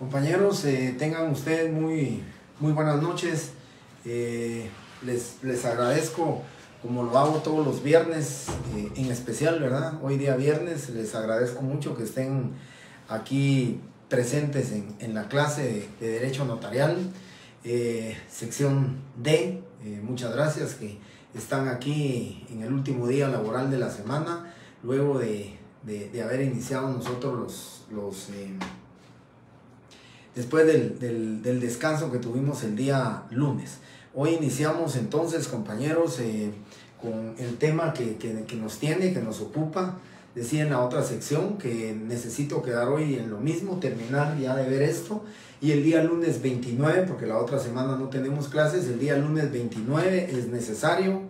Compañeros, tengan ustedes muy buenas noches. Les agradezco, como lo hago todos los viernes, en especial, ¿verdad? Hoy día viernes, les agradezco mucho que estén aquí presentes en la clase de Derecho Notarial, sección D. Muchas gracias que están aquí en el último día laboral de la semana, luego de haber iniciado nosotros después del descanso que tuvimos el día lunes. Hoy iniciamos entonces, compañeros, con el tema que nos ocupa. Decía en la otra sección que necesito quedar hoy en lo mismo, terminar ya de ver esto. Y el día lunes 29, porque la otra semana no tenemos clases, el día lunes 29 es necesario,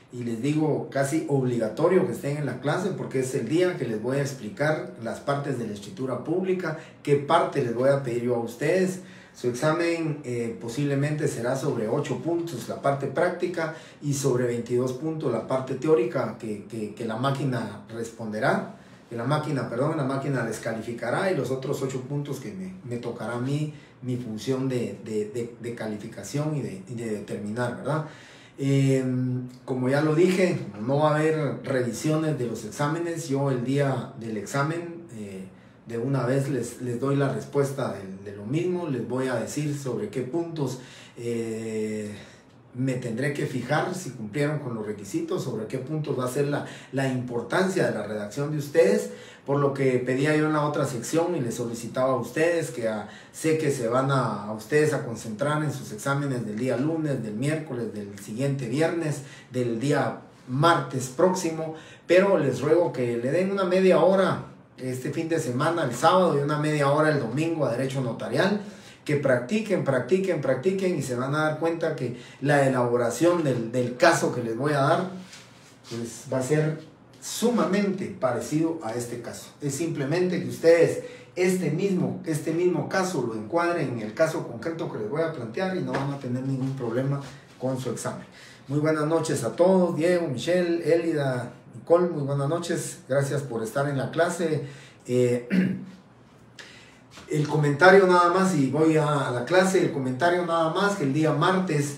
y les digo casi obligatorio que estén en la clase, porque es el día que les voy a explicar las partes de la escritura pública, qué parte les voy a pedir yo a ustedes. Su examen posiblemente será sobre 8 puntos la parte práctica y sobre 22 puntos la parte teórica que la máquina responderá, la máquina les calificará, y los otros 8 puntos que me tocará a mí, mi función de calificación y de determinar, ¿verdad? Como ya lo dije, no va a haber revisiones de los exámenes. Yo el día del examen de una vez les doy la respuesta de lo mismo. Les voy a decir sobre qué puntos me tendré que fijar si cumplieron con los requisitos, sobre qué puntos va a ser la importancia de la redacción de ustedes, por lo que pedía yo en la otra sección y les solicitaba a ustedes que sé que se van a ustedes a concentrar en sus exámenes del día lunes, del miércoles, del siguiente viernes, del día martes próximo, pero les ruego que le den una media hora este fin de semana, el sábado, y una media hora el domingo a Derecho Notarial, que practiquen y se van a dar cuenta que la elaboración del caso que les voy a dar pues va a ser sumamente parecido a este caso. Es simplemente que ustedes este mismo caso lo encuadren en el caso concreto que les voy a plantear y no van a tener ningún problema con su examen. Muy buenas noches a todos, Diego, Michelle, Elida, Nicole, muy buenas noches, gracias por estar en la clase. El comentario nada más, y voy a la clase, el comentario nada más, que el día martes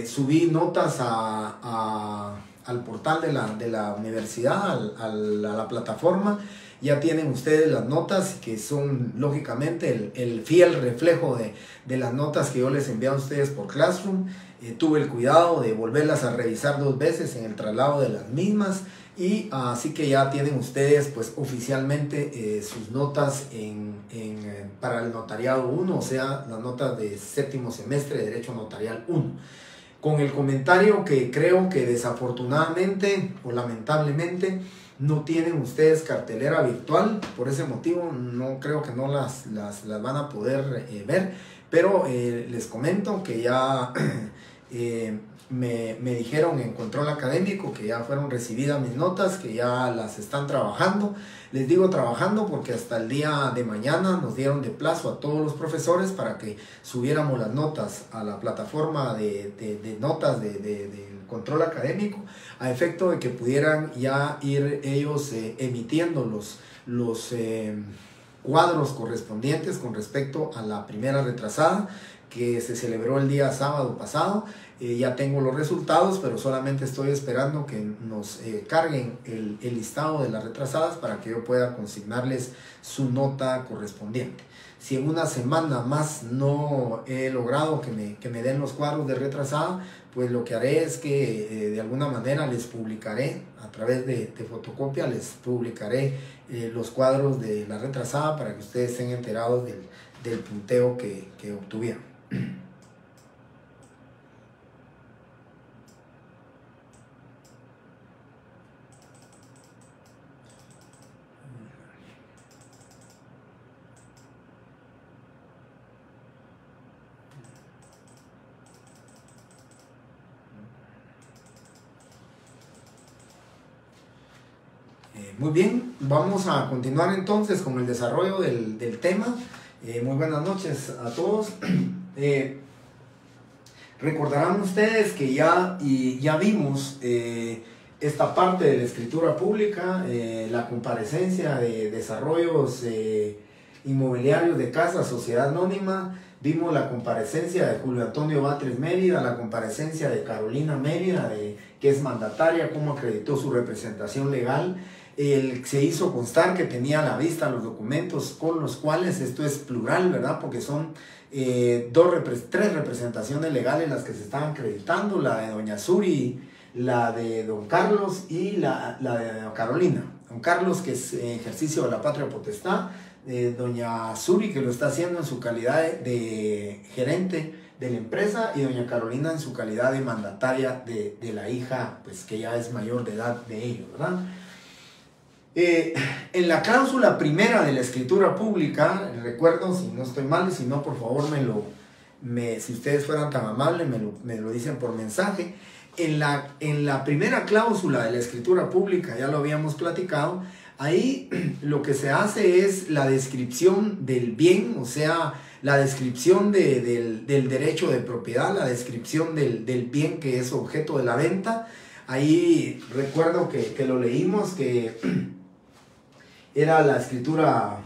subí notas al portal de la universidad, a la plataforma. Ya tienen ustedes las notas, que son lógicamente el fiel reflejo de las notas que yo les envié a ustedes por Classroom. Tuve el cuidado de volverlas a revisar 2 veces en el traslado de las mismas, y así que ya tienen ustedes pues oficialmente sus notas para el notariado 1, o sea, las notas de 7º semestre de Derecho Notarial 1. Con el comentario que creo que desafortunadamente o lamentablemente no tienen ustedes cartelera virtual. Por ese motivo no creo que no las van a poder ver, pero les comento que ya me dijeron en control académico que ya fueron recibidas mis notas, que ya las están trabajando. Les digo trabajando porque hasta el día de mañana nos dieron de plazo a todos los profesores para que subiéramos las notas a la plataforma de notas del control académico, a efecto de que pudieran ya ir ellos emitiendo los cuadros correspondientes con respecto a la primera retrasada que se celebró el día sábado pasado. Ya tengo los resultados, pero solamente estoy esperando que nos carguen el listado de las retrasadas para que yo pueda consignarles su nota correspondiente. Si en una semana más no he logrado que me den los cuadros de retrasada, pues lo que haré es que de alguna manera les publicaré a través de fotocopia, les publicaré los cuadros de la retrasada para que ustedes estén enterados del punteo que obtuvieron. Muy bien, vamos a continuar entonces con el desarrollo del tema. Muy buenas noches a todos. Recordarán ustedes que ya vimos esta parte de la escritura pública, la comparecencia de desarrollos Inmobiliarios de Casa, Sociedad Anónima. Vimos la comparecencia de Julio Antonio Batres Mérida, la comparecencia de Carolina Mérida, que es mandataria, cómo acreditó su representación legal. Se hizo constar que tenía a la vista los documentos con los cuales, esto es plural, ¿verdad? Porque son tres representaciones legales las que se están acreditando, la de doña Suri, la de don Carlos y la de doña Carolina. Don Carlos, que es ejercicio de la patria potestad, doña Suri, que lo está haciendo en su calidad de gerente de la empresa, y doña Carolina en su calidad de mandataria de la hija, pues que ya es mayor de edad de ellos, ¿verdad? En la cláusula primera de la escritura pública, recuerdo, si no estoy mal, si no, por favor, si ustedes fueran tan amables, me lo dicen por mensaje. En la primera cláusula de la escritura pública, ya lo habíamos platicado, ahí lo que se hace es la descripción del bien, o sea, la descripción del derecho de propiedad, la descripción del bien que es objeto de la venta. Ahí recuerdo que lo leímos, que era la escritura,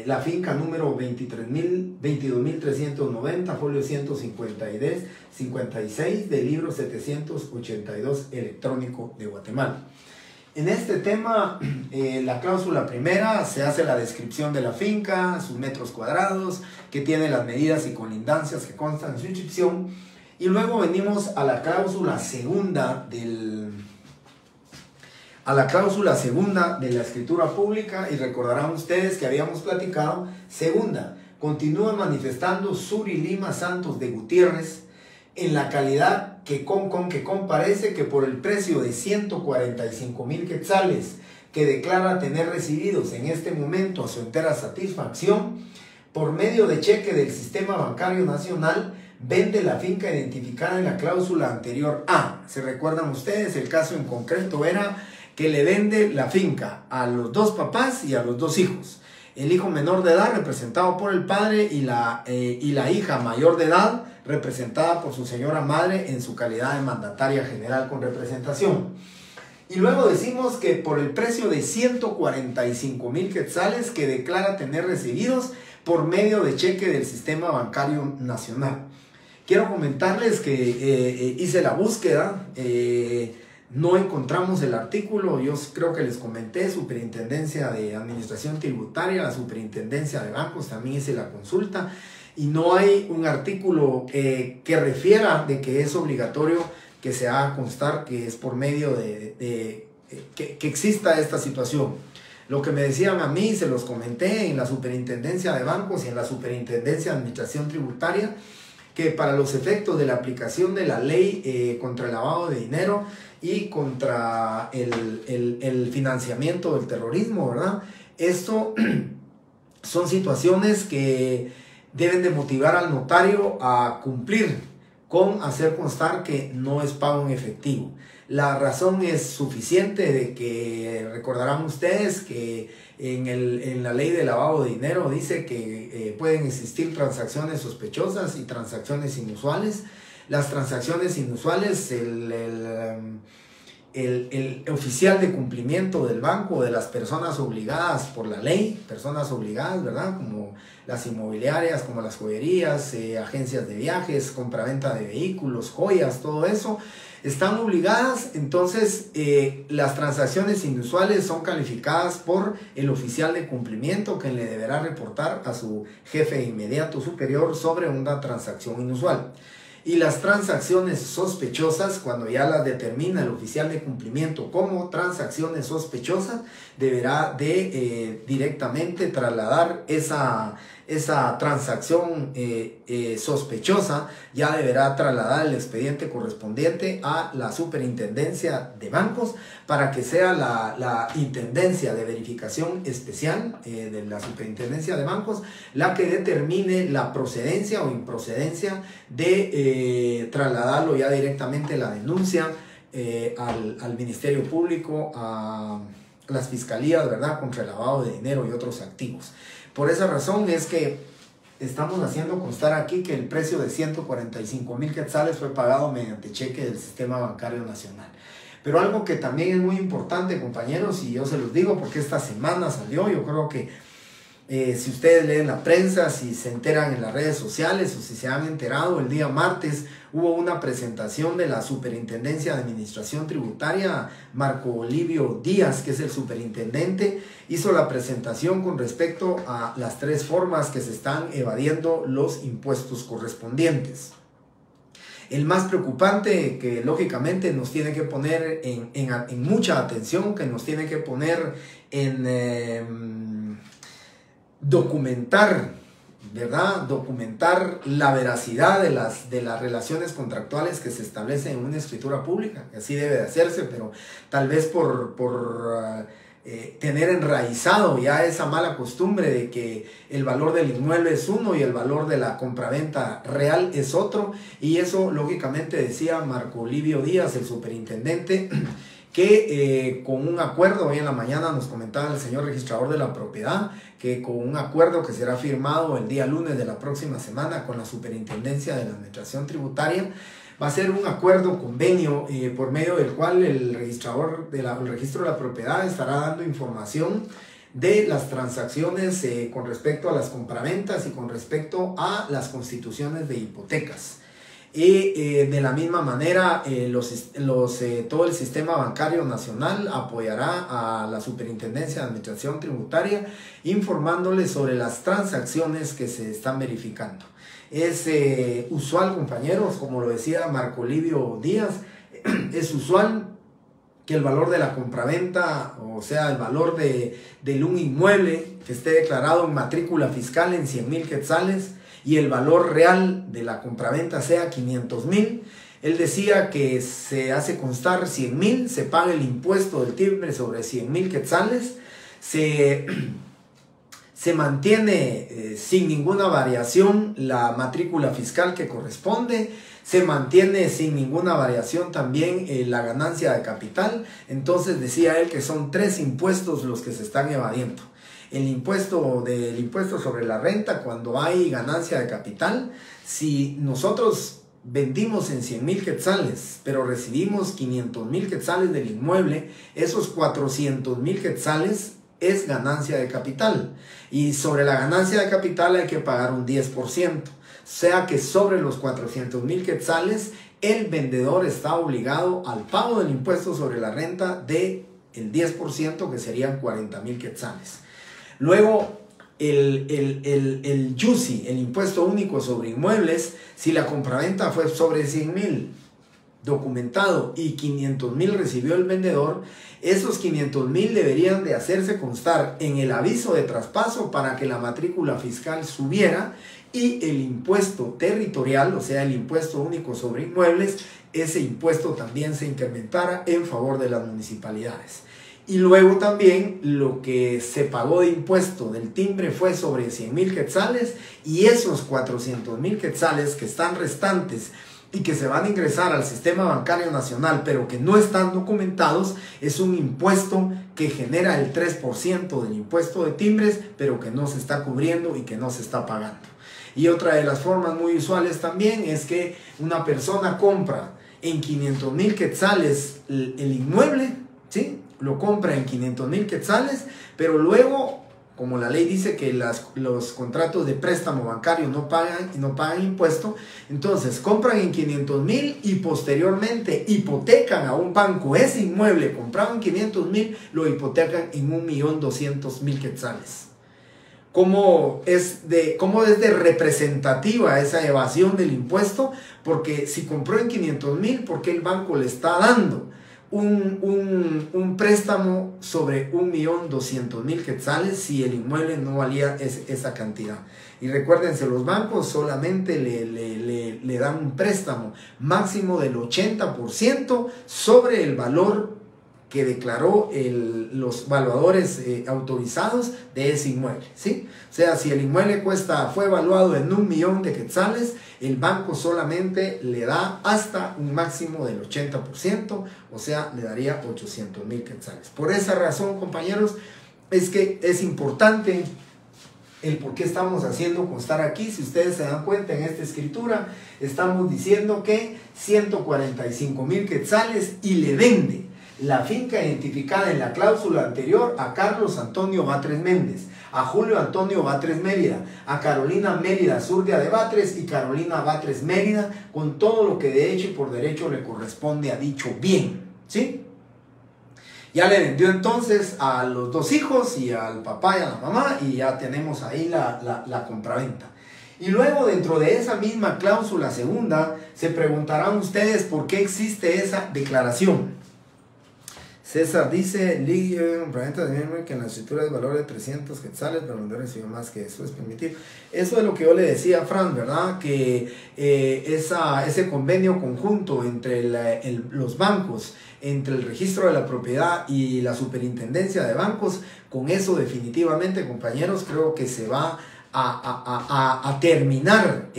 la finca número 22.390, folio 156 del libro 782 electrónico de Guatemala. En este tema, la cláusula primera, se hace la descripción de la finca, sus metros cuadrados, que tiene las medidas y colindancias que constan en su inscripción, y luego venimos a la cláusula segunda de la escritura pública, y recordarán ustedes que habíamos platicado. Segunda, continúa manifestando Suri Lima Santos de Gutiérrez en la calidad que comparece que por el precio de 145,000 quetzales que declara tener recibidos en este momento a su entera satisfacción, por medio de cheque del Sistema Bancario Nacional, vende la finca identificada en la cláusula anterior A. ¿Se recuerdan ustedes? El caso en concreto era que le vende la finca a los dos papás y a los dos hijos. El hijo menor de edad representado por el padre y la hija mayor de edad representada por su señora madre en su calidad de mandataria general con representación. Y luego decimos que por el precio de 145,000 quetzales que declara tener recibidos por medio de cheque del Sistema Bancario Nacional. Quiero comentarles que hice la búsqueda, no encontramos el artículo. Yo creo que les comenté, Superintendencia de Administración Tributaria, la Superintendencia de Bancos, también hice la consulta, y no hay un artículo que refiera de que es obligatorio que se haga constar que es por medio que exista esta situación. Lo que me decían a mí, se los comenté en la Superintendencia de Bancos y en la Superintendencia de Administración Tributaria, que para los efectos de la aplicación de la ley contra el lavado de dinero y contra el financiamiento del terrorismo, ¿verdad? Esto son situaciones que deben de motivar al notario a cumplir con hacer constar que no es pago en efectivo. La razón es suficiente de que recordarán ustedes que en la ley de lavado de dinero dice que pueden existir transacciones sospechosas y transacciones inusuales. Las transacciones inusuales, el oficial de cumplimiento del banco o de las personas obligadas por la ley, personas obligadas, ¿verdad? Como las inmobiliarias, como las joyerías, agencias de viajes, compraventa de vehículos, joyas, todo eso, están obligadas. Entonces las transacciones inusuales son calificadas por el oficial de cumplimiento, que le deberá reportar a su jefe inmediato superior sobre una transacción inusual. Y las transacciones sospechosas, cuando ya las determina el oficial de cumplimiento como transacciones sospechosas, deberá de directamente trasladar esa transacción sospechosa, ya deberá trasladar el expediente correspondiente a la Superintendencia de Bancos para que sea la Intendencia de Verificación Especial de la Superintendencia de Bancos la que determine la procedencia o improcedencia de trasladarlo ya directamente la denuncia al Ministerio Público, a las fiscalías, ¿verdad?, contra el lavado de dinero y otros activos. Por esa razón es que estamos haciendo constar aquí que el precio de 145,000 quetzales fue pagado mediante cheque del Sistema Bancario Nacional. Pero algo que también es muy importante, compañeros, y yo se los digo porque esta semana salió, yo creo que Si ustedes leen la prensa, si se enteran en las redes sociales o si se han enterado, el día martes hubo una presentación de la Superintendencia de Administración Tributaria. Marco Olivio Díaz, que es el superintendente, hizo la presentación con respecto a las 3 formas que se están evadiendo los impuestos correspondientes. El más preocupante, que lógicamente nos tiene que poner en mucha atención, que nos tiene que poner en documentar, ¿verdad? Documentar la veracidad de las relaciones contractuales que se establecen en una escritura pública. Así debe de hacerse, pero tal vez por tener enraizado ya esa mala costumbre de que el valor del inmueble es uno y el valor de la compraventa real es otro. Y eso lógicamente decía Marco Olivio Díaz, el superintendente, que con un acuerdo, hoy en la mañana nos comentaba el señor registrador de la propiedad, que con un acuerdo que será firmado el día lunes de la próxima semana con la Superintendencia de la Administración Tributaria, va a ser un acuerdo, convenio, por medio del cual el registro de la propiedad estará dando información de las transacciones con respecto a las compraventas y con respecto a las constituciones de hipotecas. Y de la misma manera todo el sistema bancario nacional apoyará a la Superintendencia de Administración Tributaria informándoles sobre las transacciones que se están verificando. Es usual, compañeros, como lo decía Marco Olivio Díaz, es usual que el valor de la compraventa, o sea, el valor de un inmueble que esté declarado en matrícula fiscal en 100,000 quetzales, y el valor real de la compraventa sea 500,000. Él decía que se hace constar 100,000, se paga el impuesto del timbre sobre 100,000 quetzales, se mantiene sin ninguna variación la matrícula fiscal que corresponde, se mantiene sin ninguna variación también la ganancia de capital. Entonces decía él que son 3 impuestos los que se están evadiendo. El impuesto sobre la renta cuando hay ganancia de capital. Si nosotros vendimos en 100,000 quetzales, pero recibimos 500,000 quetzales del inmueble, esos 400,000 quetzales es ganancia de capital. Y sobre la ganancia de capital hay que pagar un 10%. O sea que sobre los 400,000 quetzales, el vendedor está obligado al pago del impuesto sobre la renta del 10%, que serían 40,000 quetzales. Luego, el YUSI, el impuesto único sobre inmuebles, si la compraventa fue sobre 100,000 documentado y 500,000 recibió el vendedor, esos 500,000 deberían de hacerse constar en el aviso de traspaso para que la matrícula fiscal subiera y el impuesto territorial, o sea, el impuesto único sobre inmuebles, ese impuesto también se incrementara en favor de las municipalidades. Y luego también lo que se pagó de impuesto del timbre fue sobre 100,000 quetzales, y esos 400,000 quetzales que están restantes y que se van a ingresar al sistema bancario nacional pero que no están documentados, es un impuesto que genera el 3% del impuesto de timbres pero que no se está cubriendo y que no se está pagando. Y otra de las formas muy usuales también es que una persona compra en 500,000 quetzales el inmueble, ¿sí? Lo compra en 500,000 quetzales, pero luego, como la ley dice que los contratos de préstamo bancario no pagan impuesto, entonces compran en 500,000 y posteriormente hipotecan a un banco ese inmueble comprado en 500,000, lo hipotecan en 1,200,000 quetzales. ¿Cómo es de representativa esa evasión del impuesto? Porque si compró en 500,000, ¿por qué el banco le está dando un préstamo sobre 1,200,000 quetzales si el inmueble no valía esa cantidad? Y recuérdense, los bancos solamente le dan un préstamo máximo del 80% sobre el valor que declaró los valuadores autorizados de ese inmueble, ¿sí? O sea, si el inmueble fue evaluado en 1,000,000 de quetzales, el banco solamente le da hasta un máximo del 80%, o sea, le daría 800,000 quetzales. Por esa razón, compañeros, es que es importante el por qué estamos haciendo constar aquí. Si ustedes se dan cuenta, en esta escritura estamos diciendo que 145,000 quetzales y le vende. la finca identificada en la cláusula anterior a Carlos Antonio Batres Méndez, a Julio Antonio Batres Mérida, a Carolina Mérida Zurdia de Batres y Carolina Batres Mérida, con todo lo que de hecho y por derecho le corresponde a dicho bien, ¿sí? Ya le vendió entonces a los dos hijos y al papá y a la mamá, y ya tenemos ahí la compraventa. Y luego, dentro de esa misma cláusula segunda, se preguntarán ustedes por qué existe esa declaración. César dice, que en la escritura es valor de 300 quetzales, pero no recibió más que eso, es permitido. Eso es lo que yo le decía a Fran, ¿verdad? Que ese convenio conjunto entre los bancos, entre el registro de la propiedad y la superintendencia de bancos, con eso definitivamente, compañeros, creo que se va a terminar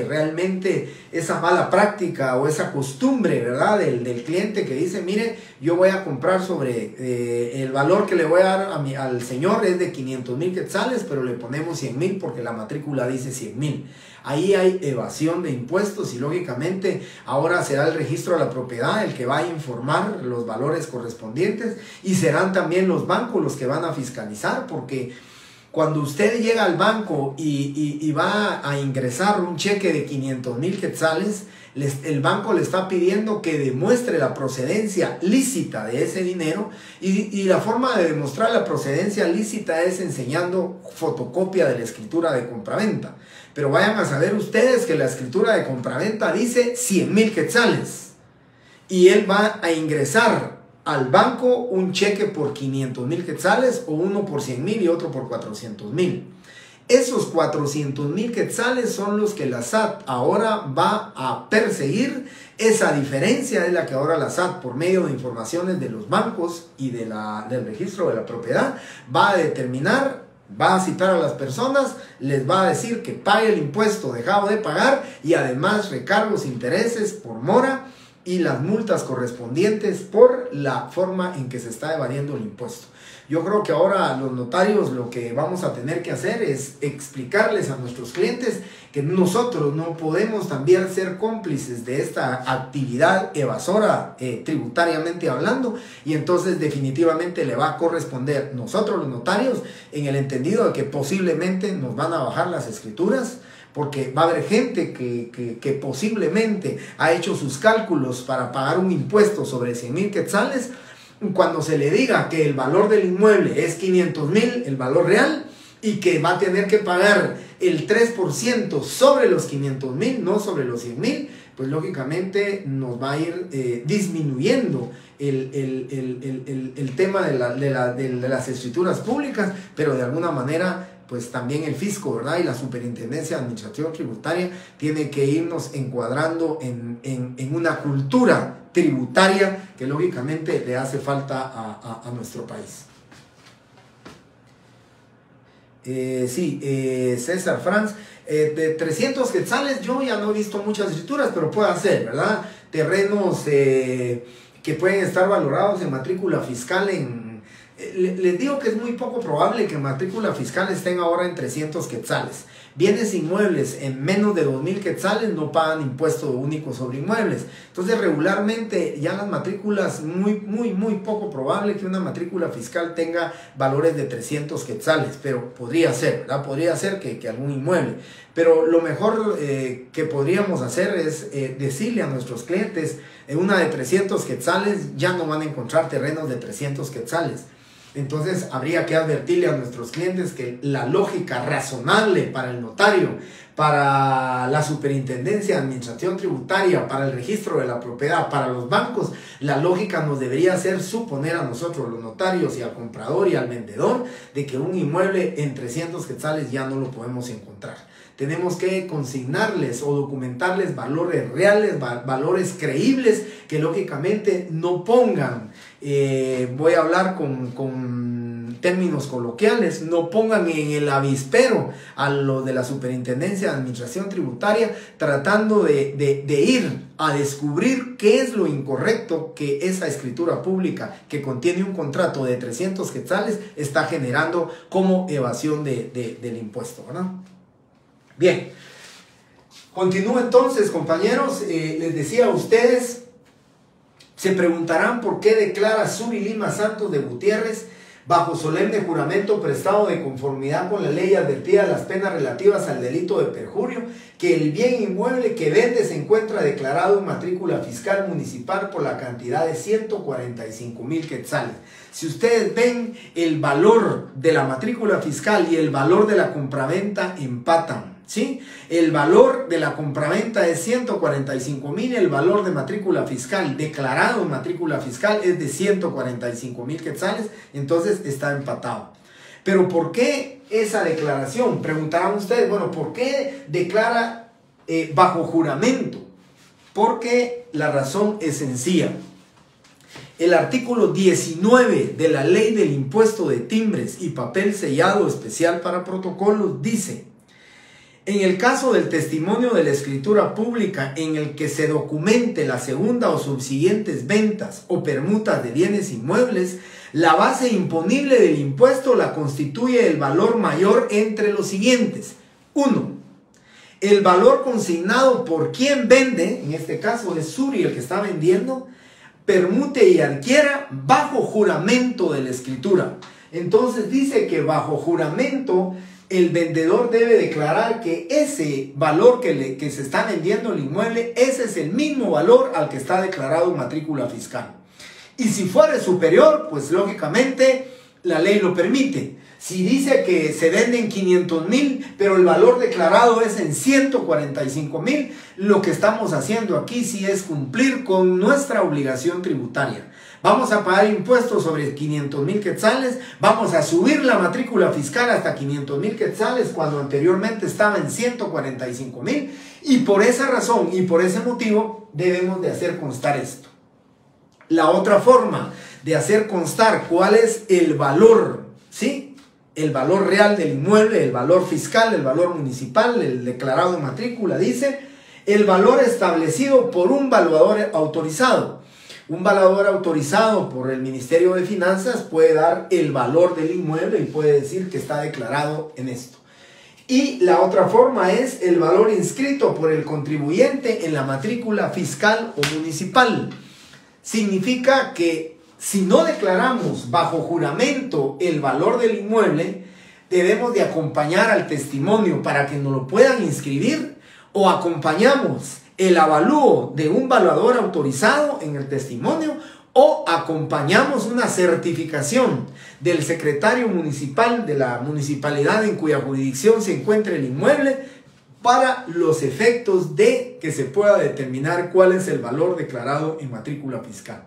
realmente esa mala práctica o esa costumbre, ¿verdad? Del cliente que dice, mire, yo voy a comprar sobre el valor que le voy a dar al señor es de 500,000 quetzales, pero le ponemos 100,000 porque la matrícula dice 100,000. Ahí hay evasión de impuestos y lógicamente ahora será el registro de la propiedad el que va a informar los valores correspondientes, y serán también los bancos los que van a fiscalizar, porque cuando usted llega al banco y va a ingresar un cheque de 500,000 quetzales, el banco le está pidiendo que demuestre la procedencia lícita de ese dinero, y la forma de demostrar la procedencia lícita es enseñando fotocopia de la escritura de compraventa. Pero vayan a saber ustedes que la escritura de compraventa dice 100,000 quetzales y él va a ingresar al banco un cheque por 500,000 quetzales, o uno por 100,000 y otro por 400,000. Esos 400,000 quetzales son los que la SAT ahora va a perseguir. Esa diferencia es la que ahora la SAT, por medio de informaciones de los bancos y del registro de la propiedad, va a determinar, va a citar a las personas, les va a decir que pague el impuesto dejado de pagar y además recargos, intereses por mora y las multas correspondientes por la forma en que se está evadiendo el impuesto. Yo creo que ahora los notarios lo que vamos a tener que hacer es explicarles a nuestros clientes que nosotros no podemos también ser cómplices de esta actividad evasora tributariamente hablando, y entonces definitivamente le va a corresponder nosotros los notarios, en el entendido de que posiblemente nos van a bajar las escrituras, porque va a haber gente que posiblemente ha hecho sus cálculos para pagar un impuesto sobre 100,000 quetzales. Cuando se le diga que el valor del inmueble es 500,000, el valor real, y que va a tener que pagar el 3% sobre los 500,000, no sobre los 100,000, pues lógicamente nos va a ir disminuyendo el tema de las escrituras públicas, pero de alguna manera pues también el fisco, ¿verdad? Y la Superintendencia de Administración Tributaria tiene que irnos encuadrando en una cultura tributaria que lógicamente le hace falta a nuestro país. César Franz, de 300 quetzales yo ya no he visto muchas escrituras, pero puede ser, ¿verdad? Terrenos que pueden estar valorados en matrícula fiscal les digo que es muy poco probable que en matrícula fiscal estén ahora en 300 quetzales. Bienes inmuebles en menos de 2,000 quetzales no pagan impuesto único sobre inmuebles. Entonces regularmente ya las matrículas, muy poco probable que una matrícula fiscal tenga valores de 300 quetzales, pero podría ser, ¿verdad? Podría ser que algún inmueble. Pero lo mejor que podríamos hacer es decirle a nuestros clientes, en una de 300 quetzales ya no van a encontrar terrenos de 300 quetzales. Entonces habría que advertirle a nuestros clientes que la lógica razonable para el notario, para la Superintendencia de Administración Tributaria, para el registro de la propiedad, para los bancos, la lógica nos debería hacer suponer a nosotros los notarios y al comprador y al vendedor de que un inmueble en 300 quetzales ya no lo podemos encontrar. Tenemos que consignarles o documentarles valores reales, valores creíbles, que lógicamente no pongan, voy a hablar con términos coloquiales, no pongan en el avispero a lo de la Superintendencia de Administración Tributaria tratando de ir a descubrir qué es lo incorrecto que esa escritura pública que contiene un contrato de 300 quetzales está generando como evasión del impuesto, ¿verdad? Bien, continúo entonces, compañeros. Les decía a ustedes Se preguntarán por qué declara Suri Lima Santos de Gutiérrez, bajo solemne juramento prestado de conformidad con la ley advertida de las penas relativas al delito de perjurio, que el bien inmueble que vende se encuentra declarado en matrícula fiscal municipal por la cantidad de 145,000 quetzales. Si ustedes ven, el valor de la matrícula fiscal y el valor de la compraventa empatan, ¿sí? El valor de la compraventa es 145,000, el valor de matrícula fiscal declarado en matrícula fiscal es de 145,000 quetzales, entonces está empatado. Pero ¿por qué esa declaración? Preguntarán ustedes, bueno, ¿por qué declara bajo juramento? Porque la razón es sencilla. El artículo 19 de la Ley del Impuesto de Timbres y Papel Sellado Especial para Protocolos dice: en el caso del testimonio de la escritura pública en el que se documente la segunda o subsiguientes ventas o permutas de bienes inmuebles, la base imponible del impuesto la constituye el valor mayor entre los siguientes. 1. El valor consignado por quien vende, en este caso es Suri el que está vendiendo, permute y adquiera bajo juramento de la escritura. Entonces dice que bajo juramento el vendedor debe declarar que ese valor que se está vendiendo el inmueble, ese es el mismo valor al que está declarado en matrícula fiscal. Y si fuera superior, pues lógicamente la ley lo permite. Si dice que se venden 500,000, pero el valor declarado es en 145,000, lo que estamos haciendo aquí sí es cumplir con nuestra obligación tributaria. Vamos a pagar impuestos sobre 500,000 quetzales, vamos a subir la matrícula fiscal hasta 500,000 quetzales cuando anteriormente estaba en 145,000, y por esa razón y por ese motivo debemos de hacer constar esto. La otra forma de hacer constar cuál es el valor, ¿sí?, el valor real del inmueble, el valor fiscal, el valor municipal, el declarado en matrícula, dice el valor establecido por un valuador autorizado. Un valuador autorizado por el Ministerio de Finanzas puede dar el valor del inmueble y puede decir que está declarado en esto. Y la otra forma es el valor inscrito por el contribuyente en la matrícula fiscal o municipal. Significa que si no declaramos bajo juramento el valor del inmueble, debemos de acompañar al testimonio para que nos lo puedan inscribir, o acompañamos el avalúo de un valuador autorizado en el testimonio, o acompañamos una certificación del secretario municipal de la municipalidad en cuya jurisdicción se encuentre el inmueble, para los efectos de que se pueda determinar cuál es el valor declarado en matrícula fiscal.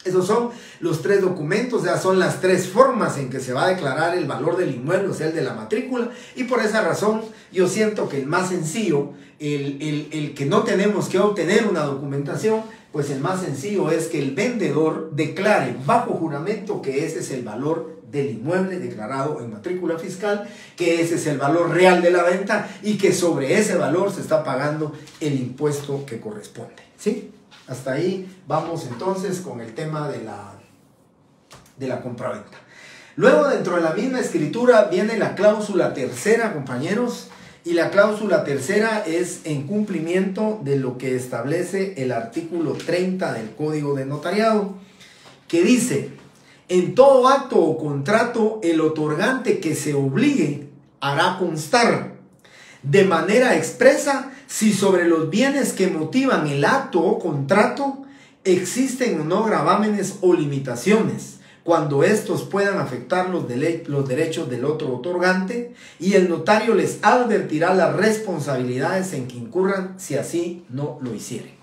Esos son los tres documentos, ya son las tres formas en que se va a declarar el valor del inmueble, o sea, el de la matrícula, y por esa razón yo siento que el más sencillo, el que no tenemos que obtener una documentación, pues el más sencillo es que el vendedor declare bajo juramento que ese es el valor del inmueble declarado en matrícula fiscal, que ese es el valor real de la venta y que sobre ese valor se está pagando el impuesto que corresponde, ¿sí? Hasta ahí vamos entonces con el tema de la compraventa. Luego, dentro de la misma escritura viene la cláusula tercera, compañeros, y la cláusula tercera es en cumplimiento de lo que establece el artículo 30 del Código de Notariado, que dice: en todo acto o contrato, el otorgante que se obligue hará constar de manera expresa si sobre los bienes que motivan el acto o contrato existen o no gravámenes o limitaciones, cuando estos puedan afectar los derechos del otro otorgante, y el notario les advertirá las responsabilidades en que incurran si así no lo hicieren.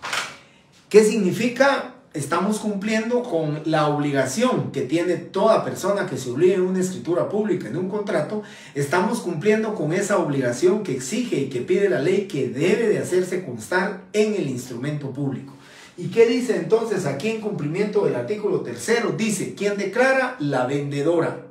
¿Qué significa? Estamos cumpliendo con la obligación que tiene toda persona que se obligue en una escritura pública, en un contrato. Estamos cumpliendo con esa obligación que exige y que pide la ley, que debe de hacerse constar en el instrumento público. ¿Y qué dice entonces aquí en cumplimiento del artículo tercero? Dice: ¿quién declara? La vendedora.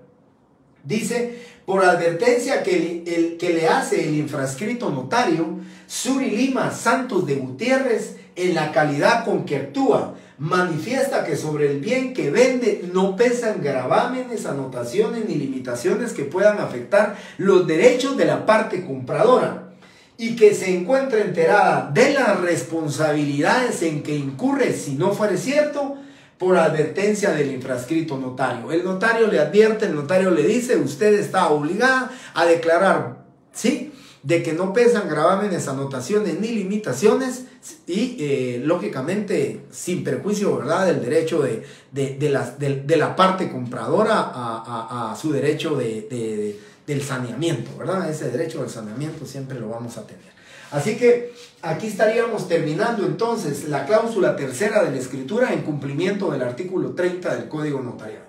Dice: por advertencia que le hace el infrascrito notario Suri Lima Santos de Gutiérrez, en la calidad con que actúa, manifiesta que sobre el bien que vende no pesan gravámenes, anotaciones ni limitaciones que puedan afectar los derechos de la parte compradora, y que se encuentre enterada de las responsabilidades en que incurre si no fuere cierto, por advertencia del infrascrito notario. El notario le advierte, el notario le dice, usted está obligada a declarar, ¿sí?, de que no pesan gravámenes, anotaciones ni limitaciones y lógicamente sin perjuicio, ¿verdad?, del derecho de la parte compradora a su derecho del saneamiento, ¿verdad? Ese derecho del saneamiento siempre lo vamos a tener. Así que aquí estaríamos terminando entonces la cláusula tercera de la escritura en cumplimiento del artículo 30 del Código Notarial.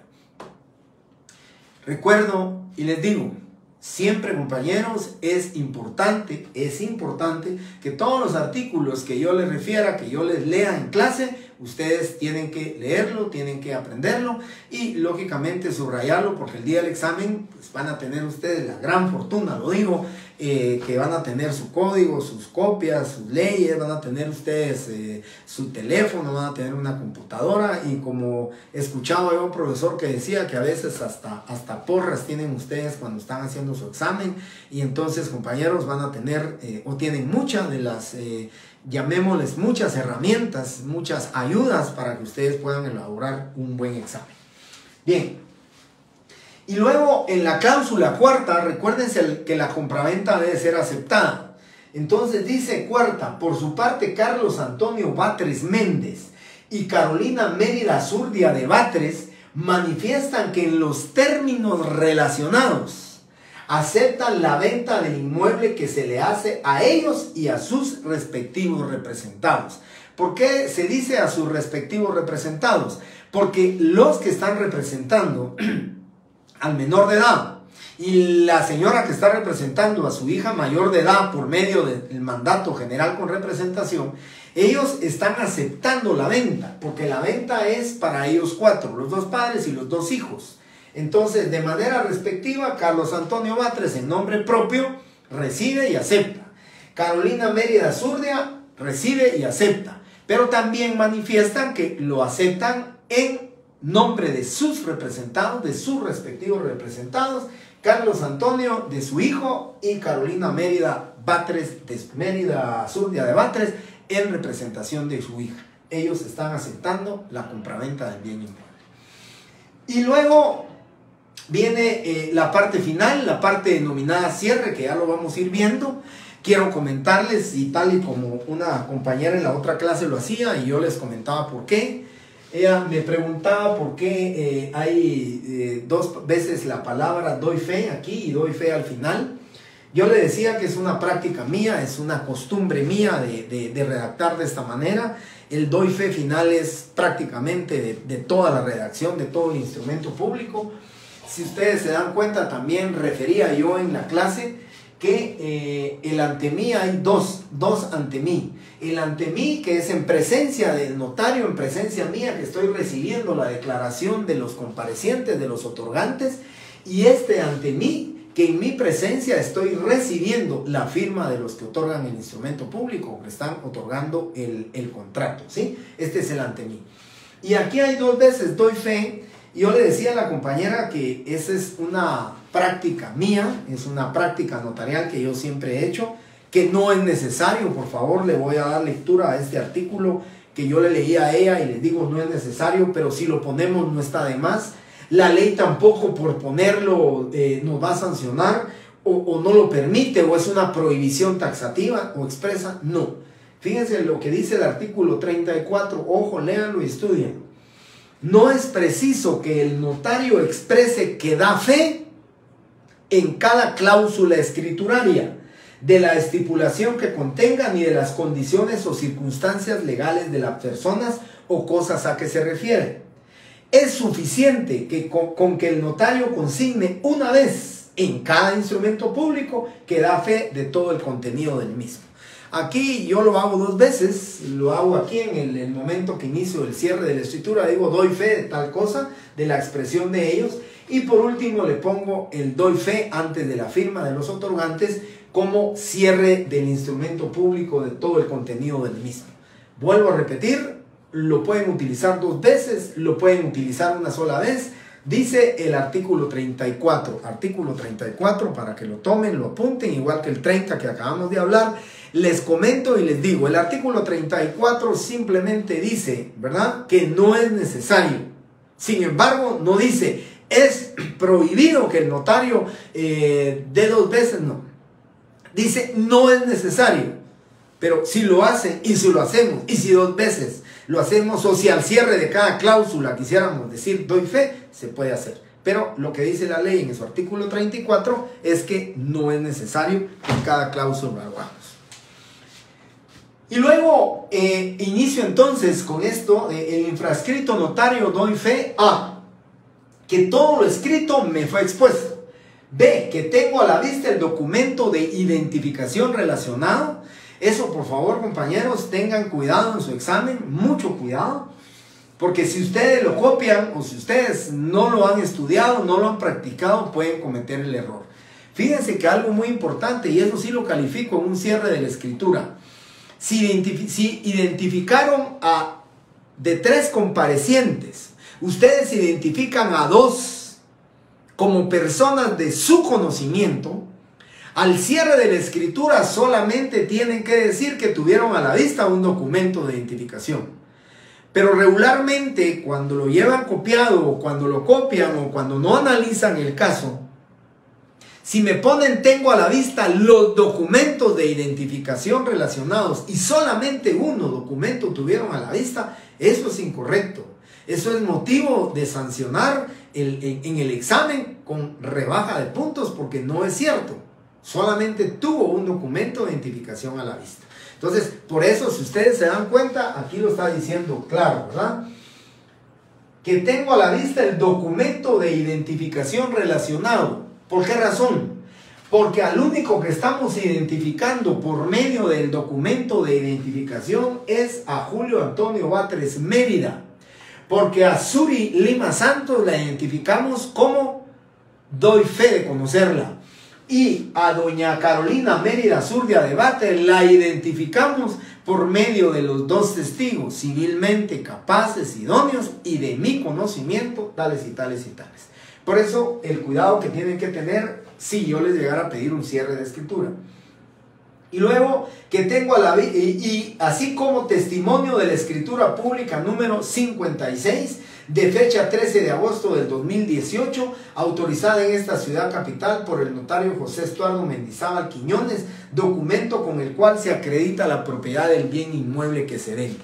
Recuerdo y les digo, siempre, compañeros, es importante que todos los artículos que yo les refiera, que yo les lea en clase, ustedes tienen que leerlo, tienen que aprenderlo y lógicamente subrayarlo, porque el día del examen pues, van a tener ustedes la gran fortuna, lo digo, que van a tener su código, sus copias, sus leyes, van a tener ustedes su teléfono, van a tener una computadora y como escuchaba yo a un profesor que decía que a veces hasta porras tienen ustedes cuando están haciendo su examen y entonces, compañeros, van a tener o tienen muchas de las llamémosles muchas herramientas, muchas ayudas para que ustedes puedan elaborar un buen examen. Bien, y luego en la cláusula cuarta, recuérdense que la compraventa debe ser aceptada. Entonces dice cuarta, por su parte Carlos Antonio Batres Méndez y Carolina Mérida Zurdia de Batres manifiestan que en los términos relacionados aceptan la venta del inmueble que se le hace a ellos y a sus respectivos representados. ¿Por qué se dice a sus respectivos representados? Porque los que están representando al menor de edad y la señora que está representando a su hija mayor de edad por medio del mandato general con representación, ellos están aceptando la venta, porque la venta es para ellos cuatro, los dos padres y los dos hijos. Entonces, de manera respectiva, Carlos Antonio Batres, en nombre propio, recibe y acepta. Carolina Mérida Zurdia recibe y acepta. Pero también manifiestan que lo aceptan en nombre de sus representados, de sus respectivos representados, Carlos Antonio de su hijo y Carolina Mérida Batres de Mérida Zurdia de Batres en representación de su hija. Ellos están aceptando la compraventa del bien inmueble. Y luego viene la parte final, la parte denominada cierre, que ya lo vamos a ir viendo. Quiero comentarles, y tal y como una compañera en la otra clase lo hacía, y yo les comentaba por qué. Ella me preguntaba por qué hay dos veces la palabra doy fe aquí y doy fe al final. Yo le decía que es una práctica mía, es una costumbre mía de redactar de esta manera. El doy fe final es prácticamente de toda la redacción, de todo el instrumento público. Si ustedes se dan cuenta, también refería yo en la clase que el ante mí hay dos ante mí. El ante mí, que es en presencia del notario, en presencia mía, que estoy recibiendo la declaración de los comparecientes, de los otorgantes, y este ante mí, que en mi presencia estoy recibiendo la firma de los que otorgan el instrumento público, que están otorgando el contrato, ¿sí? Este es el ante mí. Y aquí hay dos veces doy fe. Yo le decía a la compañera que esa es una práctica mía, es una práctica notarial que yo siempre he hecho, que no es necesario. Por favor, le voy a dar lectura a este artículo que yo le leí a ella y les digo no es necesario, pero si lo ponemos no está de más. La ley tampoco por ponerlo nos va a sancionar o no lo permite, o es una prohibición taxativa o expresa, no. Fíjense lo que dice el artículo 34, ojo, léanlo y estudien. No es preciso que el notario exprese que da fe en cada cláusula escrituraria de la estipulación que contenga ni de las condiciones o circunstancias legales de las personas o cosas a que se refiere. Es suficiente que con que el notario consigne una vez en cada instrumento público que da fe de todo el contenido del mismo. Aquí yo lo hago dos veces, lo hago aquí en el momento que inicio el cierre de la escritura, digo doy fe de tal cosa, de la expresión de ellos, y por último le pongo el doy fe antes de la firma de los otorgantes como cierre del instrumento público de todo el contenido del mismo. Vuelvo a repetir, lo pueden utilizar dos veces, lo pueden utilizar una sola vez, Dice el artículo 34, para que lo tomen, lo apunten, igual que el 30 que acabamos de hablar. Les comento y les digo, el artículo 34 simplemente dice, ¿verdad?, que no es necesario. Sin embargo, no dice, es prohibido que el notario dé 2 veces, no. Dice, no es necesario. Pero si lo hacen, y si lo hacemos, y si 2 veces lo hacemos, o si al cierre de cada cláusula quisiéramos decir doy fe, se puede hacer. Pero lo que dice la ley en su artículo 34 es que no es necesario que en cada cláusula lo hagamos. Y luego inicio entonces con esto, el infrascrito notario doy fe a que todo lo escrito me fue expuesto. B, que tengo a la vista el documento de identificación relacionado. Eso, por favor, compañeros, tengan cuidado en su examen, mucho cuidado, porque si ustedes lo copian o si ustedes no lo han estudiado, no lo han practicado, pueden cometer el error. Fíjense que algo muy importante, y eso sí lo califico en un cierre de la escritura, si identificaron de 3 comparecientes, ustedes identifican a 2 como personas de su conocimiento, al cierre de la escritura solamente tienen que decir que tuvieron a la vista un documento de identificación. Pero regularmente cuando lo llevan copiado o cuando lo copian o cuando no analizan el caso, si me ponen tengo a la vista los documentos de identificación relacionados y solamente uno documento tuvieron a la vista, eso es incorrecto. Eso es motivo de sancionar en el examen con rebaja de puntos porque no es cierto. Solamente tuvo un documento de identificación a la vista. Entonces, por eso, si ustedes se dan cuenta, aquí lo está diciendo claro, ¿verdad? Que tengo a la vista el documento de identificación relacionado. ¿Por qué razón? Porque al único que estamos identificando por medio del documento de identificación es a Julio Antonio Batres Mérida. Porque a Suri Lima Santos la identificamos como doy fe de conocerla. Y a doña Carolina Mérida Zurdia de Batres la identificamos por medio de los 2 testigos civilmente capaces, idóneos y de mi conocimiento, tales y tales y tales. Por eso el cuidado que tienen que tener si yo les llegara a pedir un cierre de escritura. Y luego que tengo a la y así como testimonio de la escritura pública número 56 de fecha 13 de agosto del 2018, autorizada en esta ciudad capital por el notario José Estuardo Mendizábal Quiñones, documento con el cual se acredita la propiedad del bien inmueble que se vende.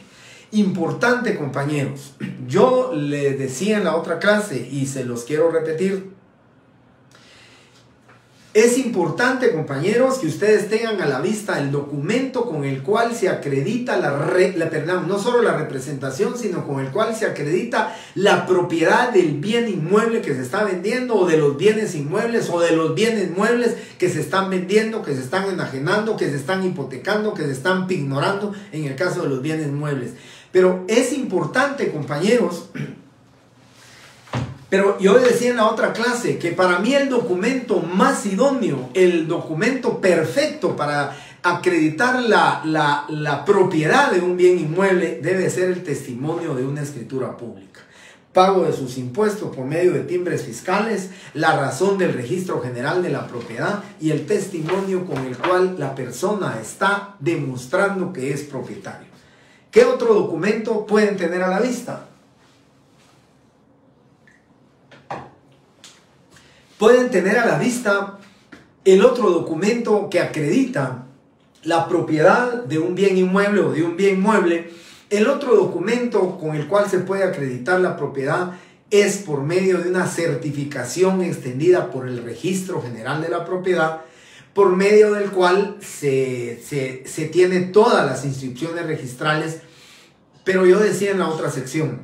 Importante, compañeros, yo les decía en la otra clase y se los quiero repetir. Es importante, compañeros, que ustedes tengan a la vista el documento con el cual se acredita no solo la representación, sino con el cual se acredita la propiedad del bien inmueble que se está vendiendo, o de los bienes inmuebles, o de los bienes muebles que se están vendiendo, que se están enajenando, que se están hipotecando, que se están pignorando en el caso de los bienes muebles. Pero es importante, compañeros. Pero yo decía en la otra clase que para mí el documento más idóneo, el documento perfecto para acreditar la propiedad de un bien inmueble debe ser el testimonio de una escritura pública. Pago de sus impuestos por medio de timbres fiscales, la razón del registro general de la propiedad y el testimonio con el cual la persona está demostrando que es propietario. ¿Qué otro documento pueden tener a la vista? Pueden tener a la vista el otro documento que acredita la propiedad de un bien inmueble o de un bien mueble. El otro documento con el cual se puede acreditar la propiedad es por medio de una certificación extendida por el Registro General de la Propiedad, por medio del cual se tiene todas las inscripciones registrales. Pero yo decía en la otra sección,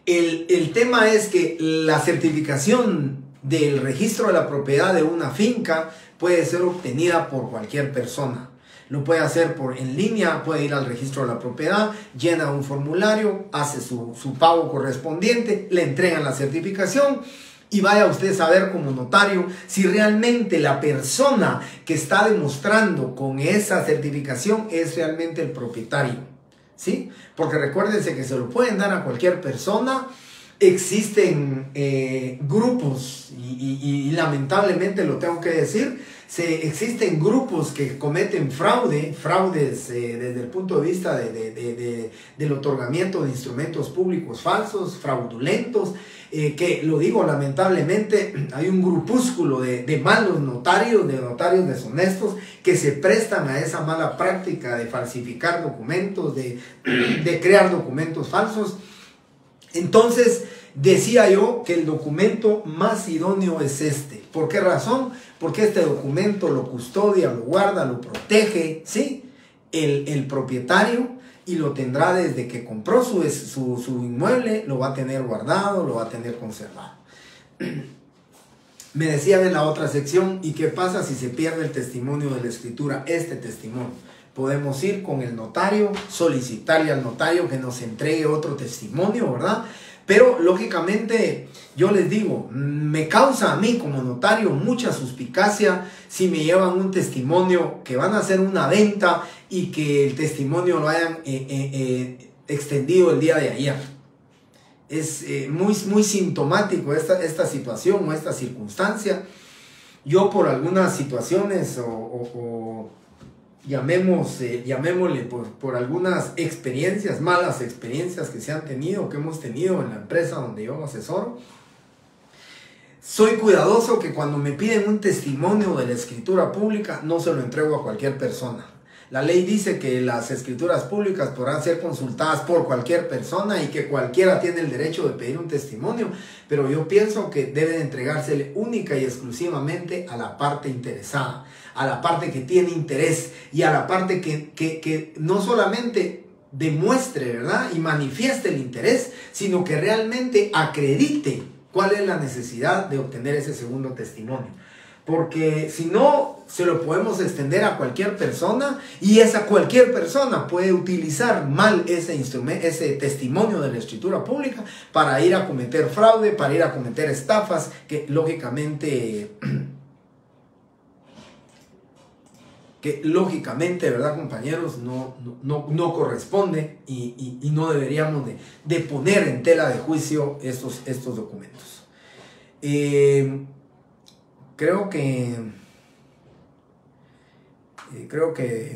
el tema es que la certificación del registro de la propiedad de una finca puede ser obtenida por cualquier persona. Lo puede hacer en línea, puede ir al registro de la propiedad, llena un formulario, hace su pago correspondiente, le entregan la certificación y vaya usted a saber como notario si realmente la persona que está demostrando con esa certificación es realmente el propietario, ¿sí? Porque recuérdense que se lo pueden dar a cualquier persona. existen grupos, y lamentablemente lo tengo que decir, existen grupos que cometen fraudes desde el punto de vista del otorgamiento de instrumentos públicos falsos, fraudulentos, que lo digo lamentablemente, hay un grupúsculo de malos notarios, de notarios deshonestos que se prestan a esa mala práctica de falsificar documentos, de crear documentos falsos. Entonces decía yo que el documento más idóneo es este. ¿Por qué razón? Porque este documento lo custodia, lo guarda, lo protege, ¿sí? El propietario, y lo tendrá desde que compró su inmueble, lo va a tener guardado, lo va a tener conservado. Me decían en la otra sección, ¿y qué pasa si se pierde el testimonio de la escritura? Este testimonio. Podemos ir con el notario, solicitarle al notario que nos entregue otro testimonio, ¿verdad? Pero lógicamente, yo les digo, me causa a mí como notario mucha suspicacia si me llevan un testimonio que van a hacer una venta y que el testimonio lo hayan extendido el día de ayer. Es muy sintomático esta situación o esta circunstancia. Yo por algunas situaciones llamémosle por algunas experiencias, malas experiencias que se han tenido, que hemos tenido en la empresa donde yo asesoro, soy cuidadoso que cuando me piden un testimonio de la escritura pública, no se lo entrego a cualquier persona. La ley dice que las escrituras públicas podrán ser consultadas por cualquier persona y que cualquiera tiene el derecho de pedir un testimonio, pero yo pienso que debe entregársele única y exclusivamente a la parte interesada, a la parte que tiene interés y a la parte que no solamente demuestre, ¿verdad?, y manifieste el interés, sino que realmente acredite cuál es la necesidad de obtener ese segundo testimonio. Porque si no, se lo podemos extender a cualquier persona y esa cualquier persona puede utilizar mal ese testimonio de la escritura pública para ir a cometer fraude, para ir a cometer estafas que lógicamente, ¿verdad, compañeros? No corresponde y no deberíamos de poner en tela de juicio estos documentos. Creo que,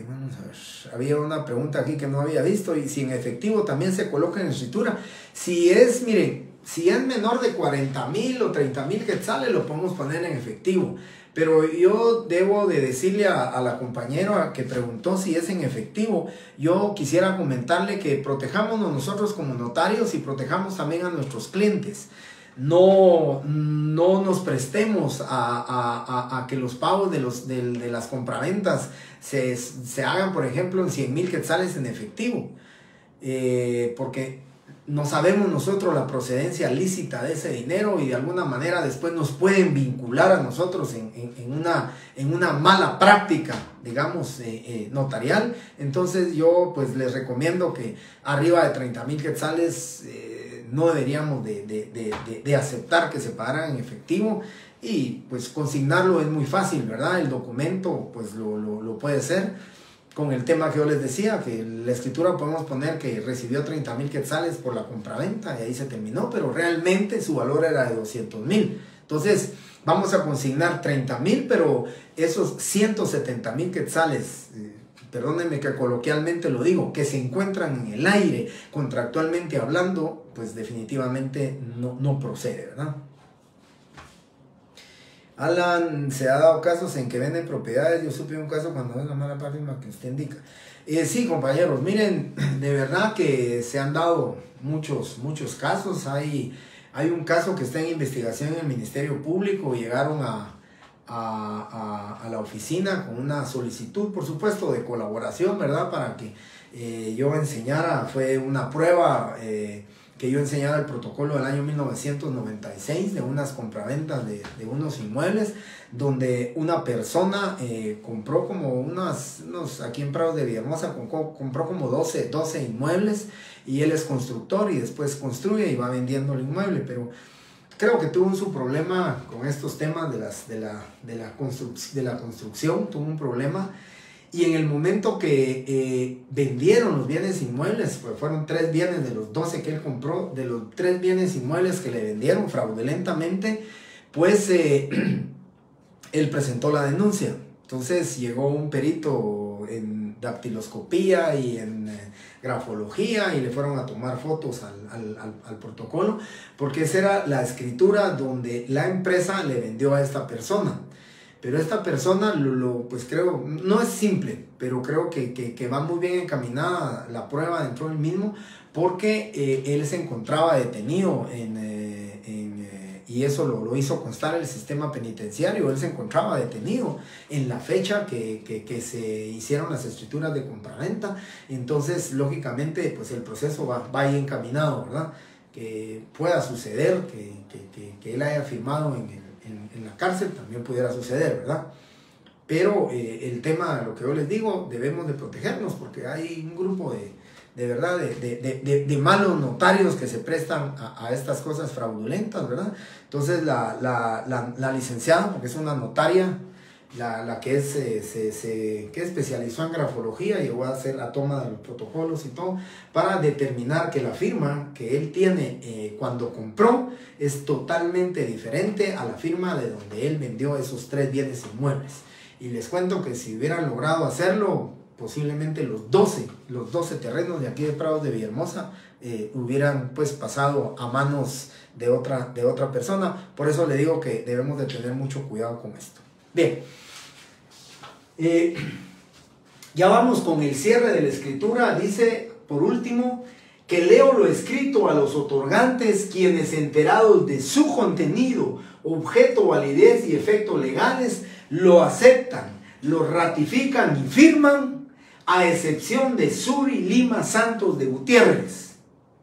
vamos a ver, había una pregunta aquí que no había visto, y si en efectivo también se coloca en escritura. Si es, miren, si es menor de 40,000 o 30,000 quetzales, lo podemos poner en efectivo. Pero yo debo de decirle a la compañera que preguntó si es en efectivo, yo quisiera comentarle que protejámonos nosotros como notarios y protejamos también a nuestros clientes. No nos prestemos a que los pagos de las compraventas se hagan, por ejemplo, en 100,000 quetzales en efectivo, porque no sabemos nosotros la procedencia lícita de ese dinero y de alguna manera después nos pueden vincular a nosotros en una mala práctica, digamos, notarial. Entonces yo pues les recomiendo que arriba de 30,000 quetzales no deberíamos de aceptar que se pagaran en efectivo, y pues consignarlo es muy fácil, ¿verdad? El documento pues lo puede ser con el tema que yo les decía, que la escritura podemos poner que recibió 30,000 quetzales por la compraventa y ahí se terminó, pero realmente su valor era de 200,000. Entonces vamos a consignar 30,000, pero esos 170,000 quetzales, perdónenme que coloquialmente lo digo, que se encuentran en el aire contractualmente hablando, pues definitivamente no procede, ¿verdad? Alan, se ha dado casos en que venden propiedades. Yo supe un caso cuando es la mala práctica que usted indica. Sí, compañeros, miren, de verdad que se han dado muchos casos. Hay un caso que está en investigación en el Ministerio Público. Llegaron a la oficina con una solicitud, por supuesto, de colaboración, ¿verdad? Para que yo enseñara, fue una prueba que yo enseñara el protocolo del año 1996 de unas compraventas de unos inmuebles, donde una persona compró como aquí en Prados de Villahermosa, compró como 12 inmuebles, y él es constructor y después construye y va vendiendo el inmueble, pero creo que tuvo su problema con estos temas de la construcción, tuvo un problema. y en el momento que vendieron los bienes inmuebles, pues fueron 3 bienes de los 12 que él compró, de los 3 bienes inmuebles que le vendieron fraudulentamente, pues él presentó la denuncia. Entonces llegó un perito en dactiloscopía y en grafología y le fueron a tomar fotos al protocolo, porque esa era la escritura donde la empresa le vendió a esta persona. Pero esta persona, pues creo, no es simple, pero creo que va muy bien encaminada la prueba dentro del mismo, porque él se encontraba detenido y eso lo hizo constar el sistema penitenciario. Él se encontraba detenido en la fecha que se hicieron las escrituras de compraventa. Entonces, lógicamente, pues el proceso va ahí encaminado, ¿verdad? Que pueda suceder que él haya firmado en la cárcel, también pudiera suceder, ¿verdad? Pero el tema, lo que yo les digo, debemos de protegernos, porque hay un grupo de verdad, de malos notarios que se prestan a estas cosas fraudulentas, ¿verdad? Entonces la licenciada, porque es una notaria, la que que especializó en grafología, llegó a hacer la toma de los protocolos y todo, para determinar que la firma que él tiene cuando compró es totalmente diferente a la firma de donde él vendió esos 3 bienes inmuebles. Y les cuento que si hubieran logrado hacerlo, posiblemente los 12 terrenos de aquí de Prados de Villahermosa hubieran pues pasado a manos de otra persona. Por eso le digo que debemos de tener mucho cuidado con esto. Bien, ya vamos con el cierre de la escritura. Dice, por último, que leo lo escrito a los otorgantes, quienes enterados de su contenido, objeto, validez y efectos legales, lo aceptan, lo ratifican y firman, a excepción de Suri Lima Santos de Gutiérrez.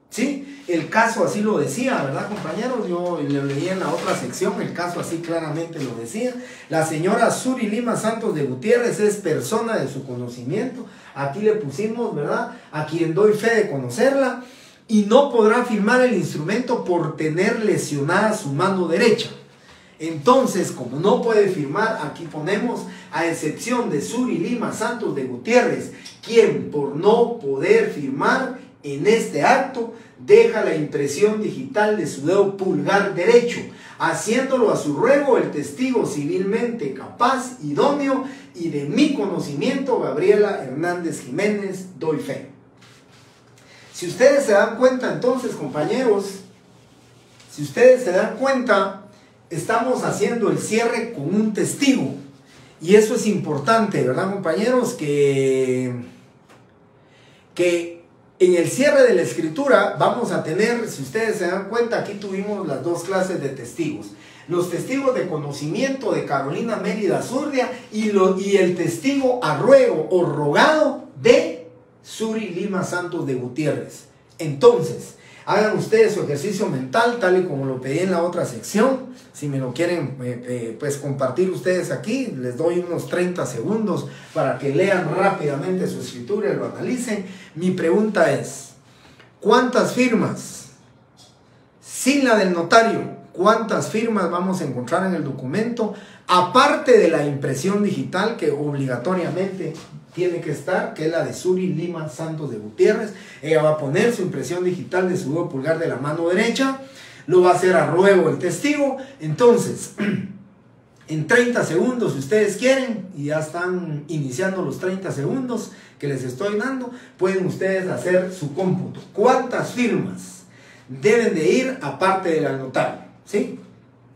¿Sí? El caso así lo decía, ¿verdad, compañeros? Yo lo leí en la otra sección, el caso así claramente lo decía. La señora Suri Lima Santos de Gutiérrez es persona de su conocimiento. Aquí le pusimos, ¿verdad?, a quien doy fe de conocerla, y no podrá firmar el instrumento por tener lesionada su mano derecha. Entonces, como no puede firmar, aquí ponemos, a excepción de Suri Lima Santos de Gutiérrez, quien por no poder firmar en este acto, deja la impresión digital de su dedo pulgar derecho, haciéndolo a su ruego el testigo civilmente capaz, idóneo y de mi conocimiento, Gabriela Hernández Jiménez, doy fe. Si ustedes se dan cuenta, entonces, compañeros, si ustedes se dan cuenta, estamos haciendo el cierre con un testigo. Y eso es importante, ¿verdad, compañeros? Que en el cierre de la escritura vamos a tener, si ustedes se dan cuenta, aquí tuvimos las 2 clases de testigos. Los testigos de conocimiento de Carolina Mérida Zurdia y el testigo a ruego o rogado de Suri Lima Santos de Gutiérrez. Entonces, hagan ustedes su ejercicio mental, tal y como lo pedí en la otra sección. Si me lo quieren pues compartir ustedes aquí, les doy unos 30 segundos para que lean rápidamente su escritura y lo analicen. Mi pregunta es, ¿cuántas firmas, sin la del notario, cuántas firmas vamos a encontrar en el documento, aparte de la impresión digital que obligatoriamente tiene que estar, que es la de Suri Lima Santos de Gutiérrez? Ella va a poner su impresión digital de su dedo pulgar de la mano derecha, lo va a hacer a ruego el testigo. Entonces, en 30 segundos, si ustedes quieren, y ya están iniciando los 30 segundos que les estoy dando, pueden ustedes hacer su cómputo. ¿Cuántas firmas deben de ir aparte del notario? ¿Sí?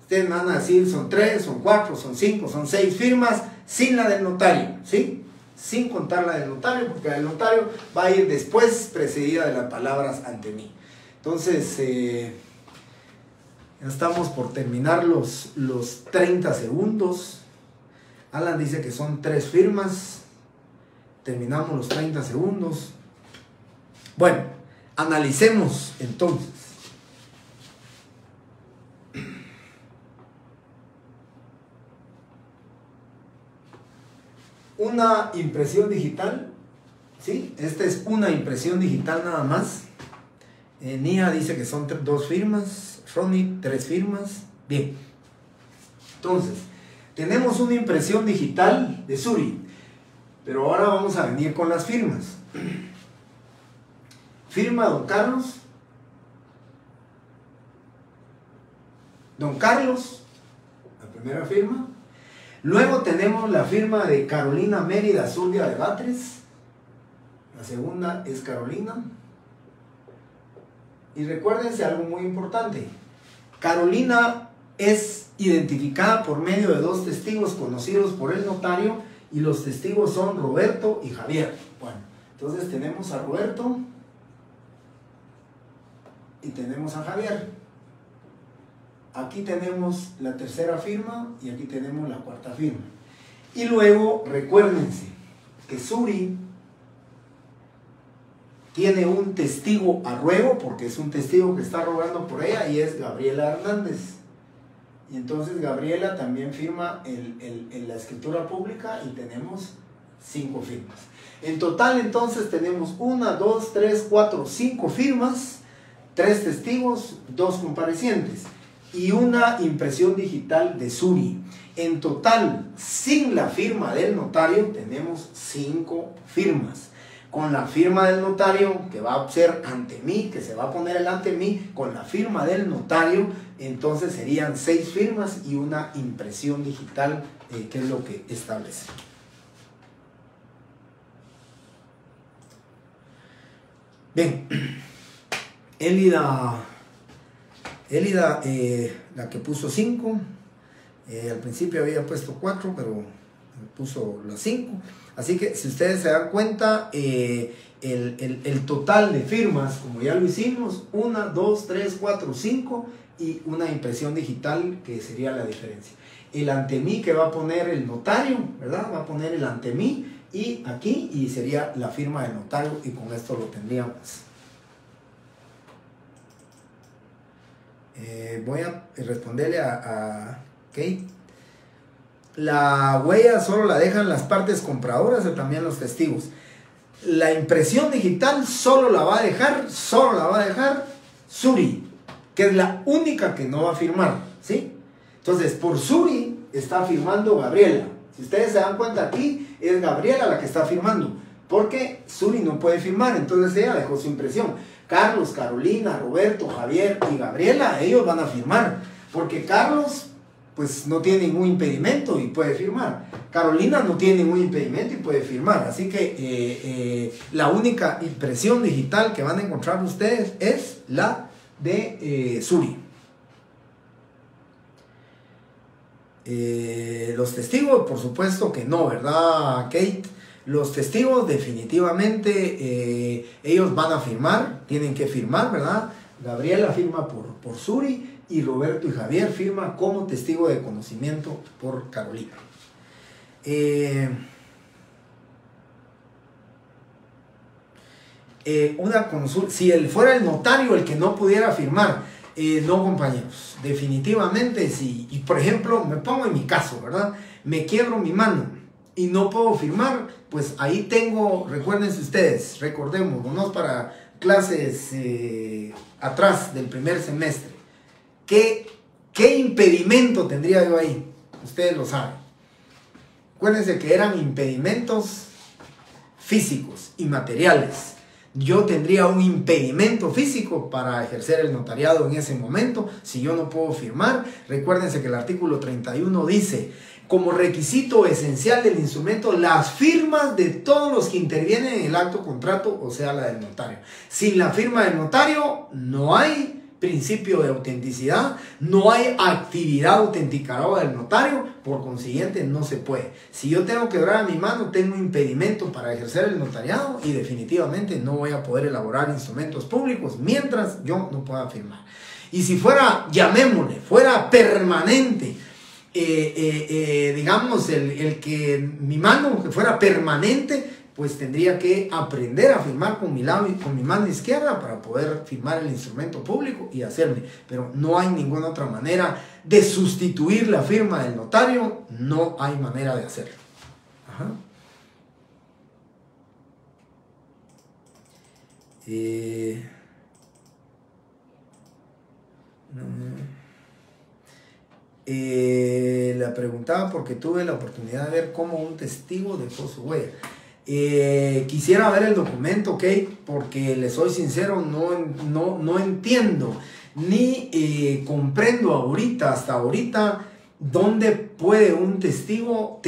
Ustedes van a decir, son 3, son 4, son 5, son 6 firmas, sin la del notario, ¿sí? Sin contar la del notario, porque la del notario va a ir después, precedida de las palabras ante mí. Entonces, ya estamos por terminar los 30 segundos. Alan dice que son 3 firmas. Terminamos los 30 segundos. Bueno, analicemos entonces. Una impresión digital, ¿sí? Esta es una impresión digital nada más. Nia dice que son 2 firmas. Ronnie, 3 firmas. Bien. Entonces, tenemos una impresión digital de Suri. Pero ahora vamos a venir con las firmas. Firma don Carlos. Don Carlos, la primera firma. Luego tenemos la firma de Carolina Mérida Zurdia de Batres. La segunda es Carolina. Y recuérdense algo muy importante. Carolina es identificada por medio de dos testigos conocidos por el notario y los testigos son Roberto y Javier. Bueno, entonces tenemos a Roberto y tenemos a Javier. Aquí tenemos la tercera firma y aquí tenemos la cuarta firma. Y luego recuérdense que Suri tiene un testigo a ruego, porque es un testigo que está rogando por ella, y es Gabriela Hernández. Y entonces Gabriela también firma en la escritura pública y tenemos 5 firmas. En total entonces tenemos 1, 2, 3, 4, 5 firmas, 3 testigos, 2 comparecientes y una impresión digital de Suri. En total, sin la firma del notario, tenemos 5 firmas. Con la firma del notario, que va a ser ante mí, que se va a poner el ante mí, con la firma del notario, entonces serían 6 firmas y una impresión digital, que es lo que establece. Bien, Elida, la que puso 5, al principio había puesto 4, pero puso las 5. Así que si ustedes se dan cuenta, el total de firmas, como ya lo hicimos, 1, 2, 3, 4, 5 y una impresión digital, que sería la diferencia. El ante mí que va a poner el notario, ¿verdad? Va a poner el ante mí y aquí, y sería la firma del notario, y con esto lo tendríamos. Voy a responderle a Kate. La huella solo la dejan las partes compradoras o también los testigos. La impresión digital solo la va a dejar Suri, que es la única que no va a firmar, ¿sí? Entonces, por Suri está firmando Gabriela. Si ustedes se dan cuenta, aquí es Gabriela la que está firmando, porque Suri no puede firmar, entonces ella dejó su impresión. Carlos, Carolina, Roberto, Javier y Gabriela, ellos van a firmar, porque Carlos pues no tiene ningún impedimento y puede firmar. Carolina no tiene ningún impedimento y puede firmar. Así que la única impresión digital que van a encontrar ustedes es la de Suri. Los testigos, por supuesto que no, ¿verdad, Kate? Los testigos definitivamente ellos van a firmar, tienen que firmar, ¿verdad? Gabriela firma por Suri y Roberto y Javier firma como testigo de conocimiento por Carolina. Una consulta, si él fuera el notario el que no pudiera firmar, no, compañeros, definitivamente sí. Y por ejemplo, me pongo en mi caso, ¿verdad? Me quiebro mi mano y no puedo firmar, pues ahí tengo, recuérdense ustedes, recordemos, vamos para clases atrás del primer semestre. ¿Qué impedimento tendría yo ahí? Ustedes lo saben. Acuérdense que eran impedimentos físicos y materiales. Yo tendría un impedimento físico para ejercer el notariado en ese momento si yo no puedo firmar. Recuérdense que el artículo 31 dice: como requisito esencial del instrumento, las firmas de todos los que intervienen en el acto contrato, o sea, la del notario. Sin la firma del notario no hay principio de autenticidad, no hay actividad autenticadora del notario, por consiguiente no se puede. Si yo tengo quebrada mi mano, tengo impedimento para ejercer el notariado y definitivamente no voy a poder elaborar instrumentos públicos mientras yo no pueda firmar. Y si fuera, llamémosle, fuera permanente, digamos, el que mi mano que fuera permanente, pues tendría que aprender a firmar con mi mano izquierda para poder firmar el instrumento público y hacerme. Pero no hay ninguna otra manera de sustituir la firma del notario, no hay manera de hacerlo. Ajá. Le preguntaba porque tuve la oportunidad de ver cómo un testigo dejó su huella. Quisiera ver el documento, ¿ok? Porque le soy sincero, no entiendo ni comprendo hasta ahorita, dónde puede un testigo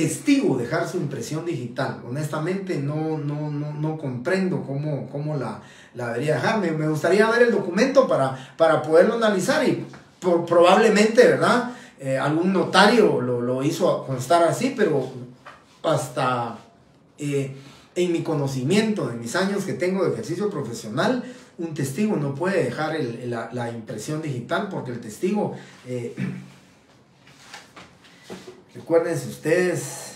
dejar su impresión digital. Honestamente, no comprendo cómo la debería dejar. Me gustaría ver el documento para poderlo analizar y probablemente, ¿verdad? Algún notario lo hizo constar así, pero hasta en mi conocimiento, en mis años que tengo de ejercicio profesional, un testigo no puede dejar la impresión digital porque el testigo, recuérdense ustedes,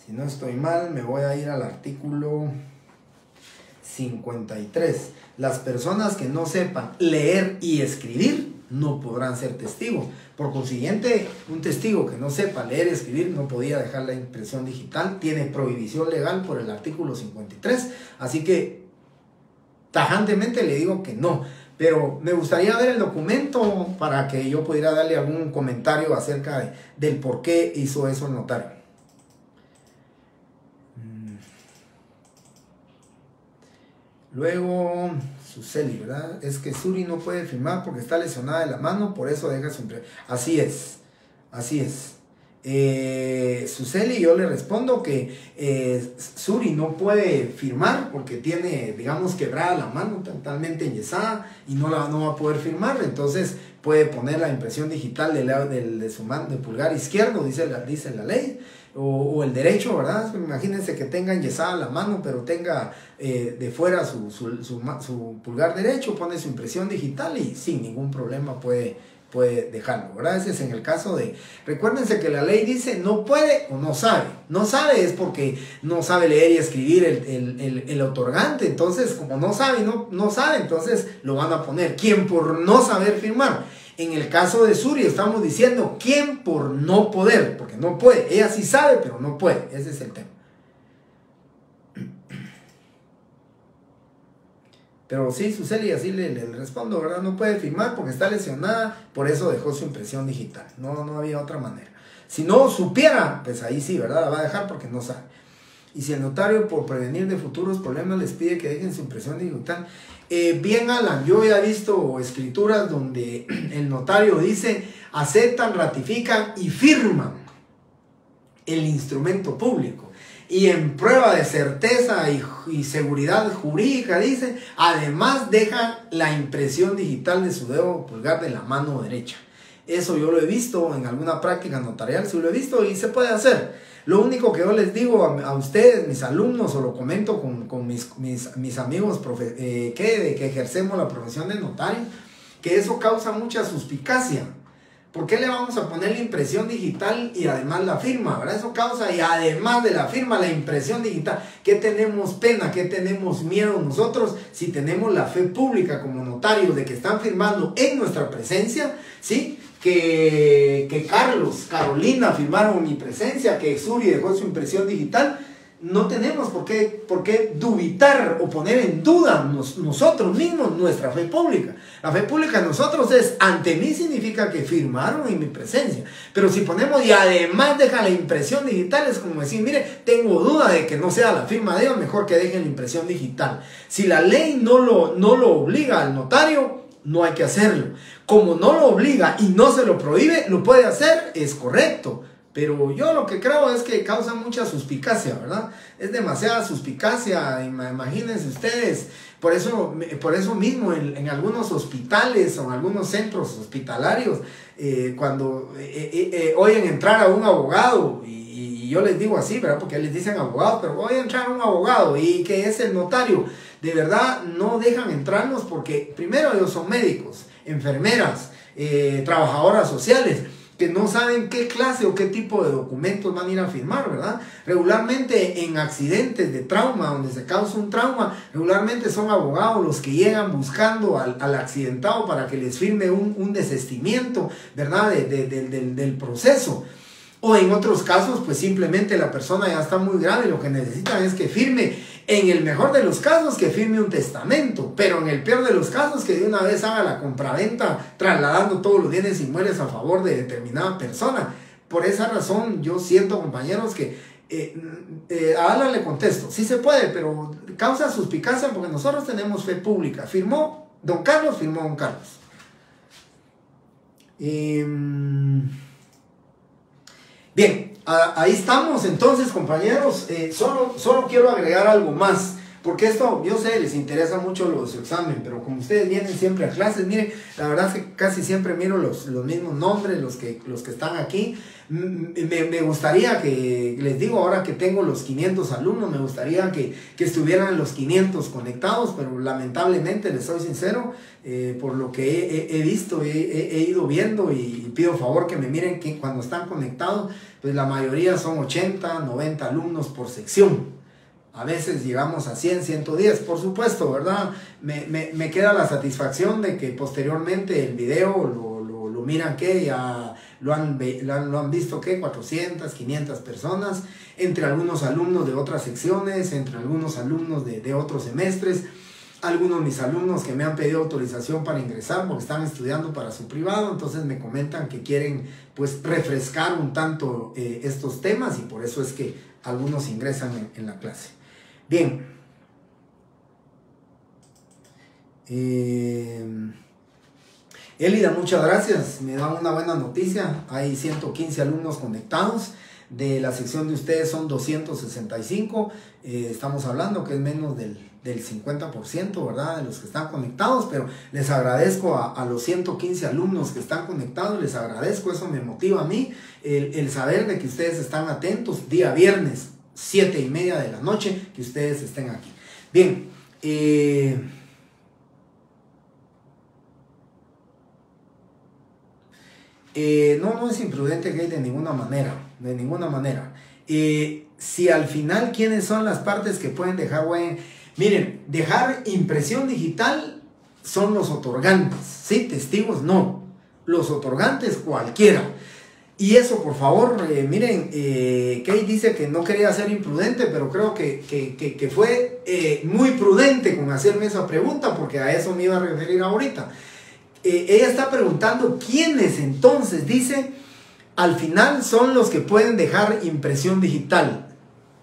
si no estoy mal, me voy a ir al artículo 53. Las personas que no sepan leer y escribir no podrán ser testigos. Por consiguiente, un testigo que no sepa leer y escribir no podía dejar la impresión digital. Tiene prohibición legal por el artículo 53. Así que tajantemente le digo que no. Pero me gustaría ver el documento para que yo pudiera darle algún comentario acerca del por qué hizo eso el notario. Luego, Suseli, ¿verdad? Es que Suri no puede firmar porque está lesionada de la mano, por eso deja su impresión. Así es. Suseli, yo le respondo que Suri no puede firmar porque tiene, digamos, quebrada la mano, totalmente enyesada, y no va a poder firmar. Entonces puede poner la impresión digital de su mano, de pulgar izquierdo, dice la ley, o el derecho, ¿verdad? Imagínense que tenga enyesada la mano, pero tenga de fuera su pulgar derecho, pone su impresión digital y sin ningún problema puede dejarlo, ¿verdad? Ese es en el caso de... Recuérdense que la ley dice no puede o no sabe. No sabe es porque no sabe leer y escribir el otorgante. Entonces, como no sabe, entonces lo van a poner. ¿Quién por no saber firmar? En el caso de Suri estamos diciendo ¿quién por no poder? Porque no puede. Ella sí sabe, pero no puede. Ese es el tema. Pero sí, Suseli, así le respondo, ¿verdad? No puede firmar porque está lesionada, por eso dejó su impresión digital. No había otra manera. Si no supiera, pues ahí sí, ¿verdad? La va a dejar porque no sabe. Y si el notario, por prevenir de futuros problemas, les pide que dejen su impresión digital. Bien, Alan, yo ya he visto escrituras donde el notario dice, aceptan, ratifican y firman el instrumento público. Y en prueba de certeza y seguridad jurídica, dice, además deja la impresión digital de su dedo pulgar de la mano derecha. Eso yo lo he visto en alguna práctica notarial, sí lo he visto y se puede hacer. Lo único que yo les digo a ustedes, mis alumnos, o lo comento con mis amigos que ejercemos la profesión de notario, que eso causa mucha suspicacia. ¿Por qué le vamos a poner la impresión digital y además la firma? ¿Verdad? Eso causa, y además de la firma, la impresión digital. ¿Qué tenemos pena? ¿Qué tenemos miedo nosotros si tenemos la fe pública como notarios de que están firmando en nuestra presencia? ¿Sí? Que Carolina firmaron en mi presencia, que Suri dejó su impresión digital. No tenemos por qué dubitar o poner en duda nosotros mismos nuestra fe pública. La fe pública de nosotros es, ante mí significa que firmaron en mi presencia. Pero si ponemos y además deja la impresión digital, es como decir, mire, tengo duda de que no sea la firma de ellos, mejor que dejen la impresión digital. Si la ley no lo obliga al notario, no hay que hacerlo. Como no lo obliga y no se lo prohíbe, lo puede hacer, es correcto. Pero yo lo que creo es que causa mucha suspicacia, ¿verdad? Es demasiada suspicacia, imagínense ustedes. Por eso mismo en algunos hospitales o en algunos centros hospitalarios, cuando oyen entrar a un abogado, y yo les digo así, ¿verdad? Porque les dicen abogado, pero voy a entrar a un abogado y que es el notario. De verdad no dejan entrarnos porque primero ellos son médicos, enfermeras, trabajadoras sociales, que no saben qué clase o qué tipo de documentos van a ir a firmar, ¿verdad? Regularmente en accidentes de trauma, donde se causa un trauma, regularmente son abogados los que llegan buscando al accidentado para que les firme un desistimiento, ¿verdad? Del proceso. O en otros casos, pues simplemente la persona ya está muy grave y lo que necesitan es que firme, en el mejor de los casos, que firme un testamento, pero en el peor de los casos, que de una vez haga la compraventa trasladando todos los bienes inmuebles a favor de determinada persona. Por esa razón, yo siento, compañeros, que a Alan le contesto, sí se puede, pero causa suspicacia porque nosotros tenemos fe pública. Firmó don Carlos, firmó don Carlos. Bien, ahí estamos entonces, compañeros. Solo quiero agregar algo más, porque esto, yo sé, les interesa mucho los exámenes, pero como ustedes vienen siempre a clases, miren, la verdad es que casi siempre miro los mismos nombres, los que están aquí. Me gustaría que, les digo, ahora que tengo los 500 alumnos, me gustaría que estuvieran los 500 conectados, pero lamentablemente, les soy sincero, por lo que he visto, he ido viendo, y pido favor que me miren que cuando están conectados, pues la mayoría son 80, 90 alumnos por sección. A veces llegamos a 100, 110, por supuesto, ¿verdad? Me queda la satisfacción de que posteriormente el video lo miran, que ya lo han visto, que 400, 500 personas, entre algunos alumnos de otras secciones, entre algunos alumnos de otros semestres, algunos de mis alumnos que me han pedido autorización para ingresar porque están estudiando para su privado, entonces me comentan que quieren pues refrescar un tanto estos temas, y por eso es que algunos ingresan en la clase. Bien. Elida, muchas gracias, me da una buena noticia, hay 115 alumnos conectados, de la sección de ustedes son 265, estamos hablando que es menos del 50%, ¿verdad?, de los que están conectados, pero les agradezco a los 115 alumnos que están conectados, les agradezco, eso me motiva a mí, el saber de que ustedes están atentos, día viernes, 7:30 de la noche, que ustedes estén aquí. Bien, no es imprudente, que de ninguna manera, de ninguna manera. Si al final, ¿quiénes son las partes que pueden dejar huella? Miren, dejar impresión digital son los otorgantes, ¿sí? Testigos no, los otorgantes cualquiera. Y eso, por favor, miren, Kate dice que no quería ser imprudente, pero creo que fue muy prudente con hacerme esa pregunta, porque a eso me iba a referir ahorita. Ella está preguntando quiénes entonces, dice, al final son los que pueden dejar impresión digital.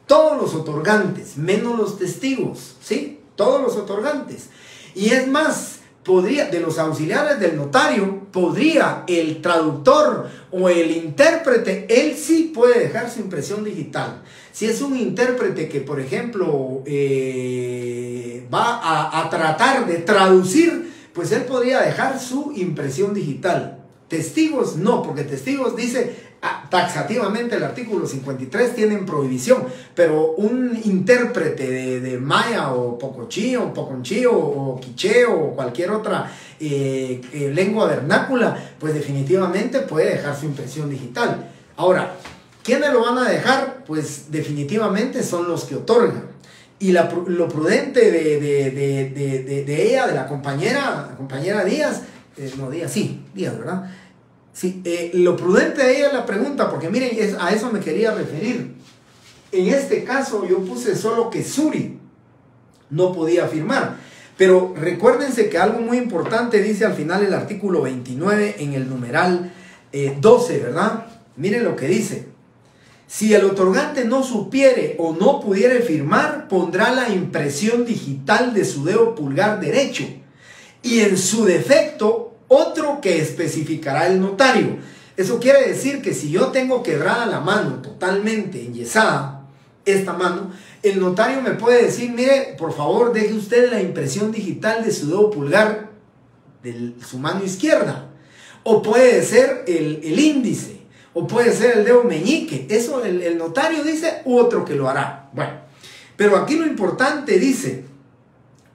Todos los otorgantes, menos los testigos, ¿sí? Todos los otorgantes. Y es más, podría, de los auxiliares del notario, podría el traductor o el intérprete, él sí puede dejar su impresión digital. Si es un intérprete que, por ejemplo, va a tratar de traducir, pues él podría dejar su impresión digital. Testigos no, porque testigos dice taxativamente el artículo 53 tienen prohibición, pero un intérprete de maya o pocochí o poconchí o quiché o cualquier otra lengua vernácula, pues definitivamente puede dejar su impresión digital. Ahora, ¿quiénes lo van a dejar? Pues definitivamente son los que otorgan. Y lo prudente de ella, de la compañera Díaz, Díaz, ¿verdad? Sí, lo prudente de ella es la pregunta, porque miren, a eso me quería referir. En este caso yo puse solo que Suri no podía firmar, pero recuérdense que algo muy importante dice al final el artículo 29 en el numeral 12, ¿verdad? Miren lo que dice. Si el otorgante no supiere o no pudiere firmar, pondrá la impresión digital de su dedo pulgar derecho, y en su defecto otro que especificará el notario. Eso quiere decir que si yo tengo quebrada la mano totalmente enyesada, esta mano, el notario me puede decir, mire, por favor, deje usted la impresión digital de su dedo pulgar de su mano izquierda, o puede ser el índice, o puede ser el dedo meñique. Eso el notario dice, u otro que lo hará. Bueno, pero aquí lo importante dice,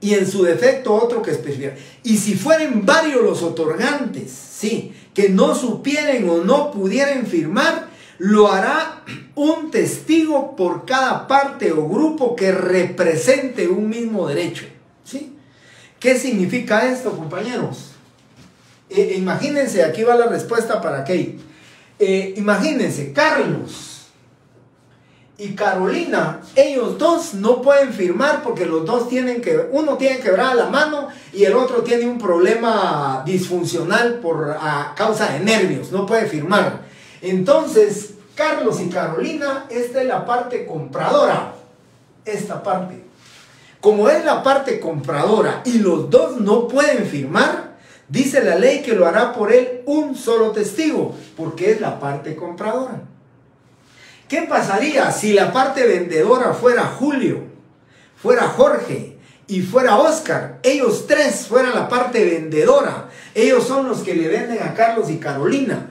y en su defecto otro que especifica. Y si fueren varios los otorgantes, sí, que no supieren o no pudieran firmar, lo hará un testigo por cada parte o grupo que represente un mismo derecho, ¿sí? ¿Qué significa esto, compañeros? Imagínense, aquí va la respuesta para Kate. Imagínense, Carlos y Carolina, ellos dos no pueden firmar porque los dos uno tiene quebrada la mano y el otro tiene un problema disfuncional a causa de nervios, no puede firmar. Entonces, Carlos y Carolina, esta es la parte compradora, esta parte. Como es la parte compradora y los dos no pueden firmar, dice la ley que lo hará por él un solo testigo, porque es la parte compradora. ¿Qué pasaría si la parte vendedora fuera Julio, fuera Jorge y fuera Oscar? Ellos tres fueran la parte vendedora. Ellos son los que le venden a Carlos y Carolina.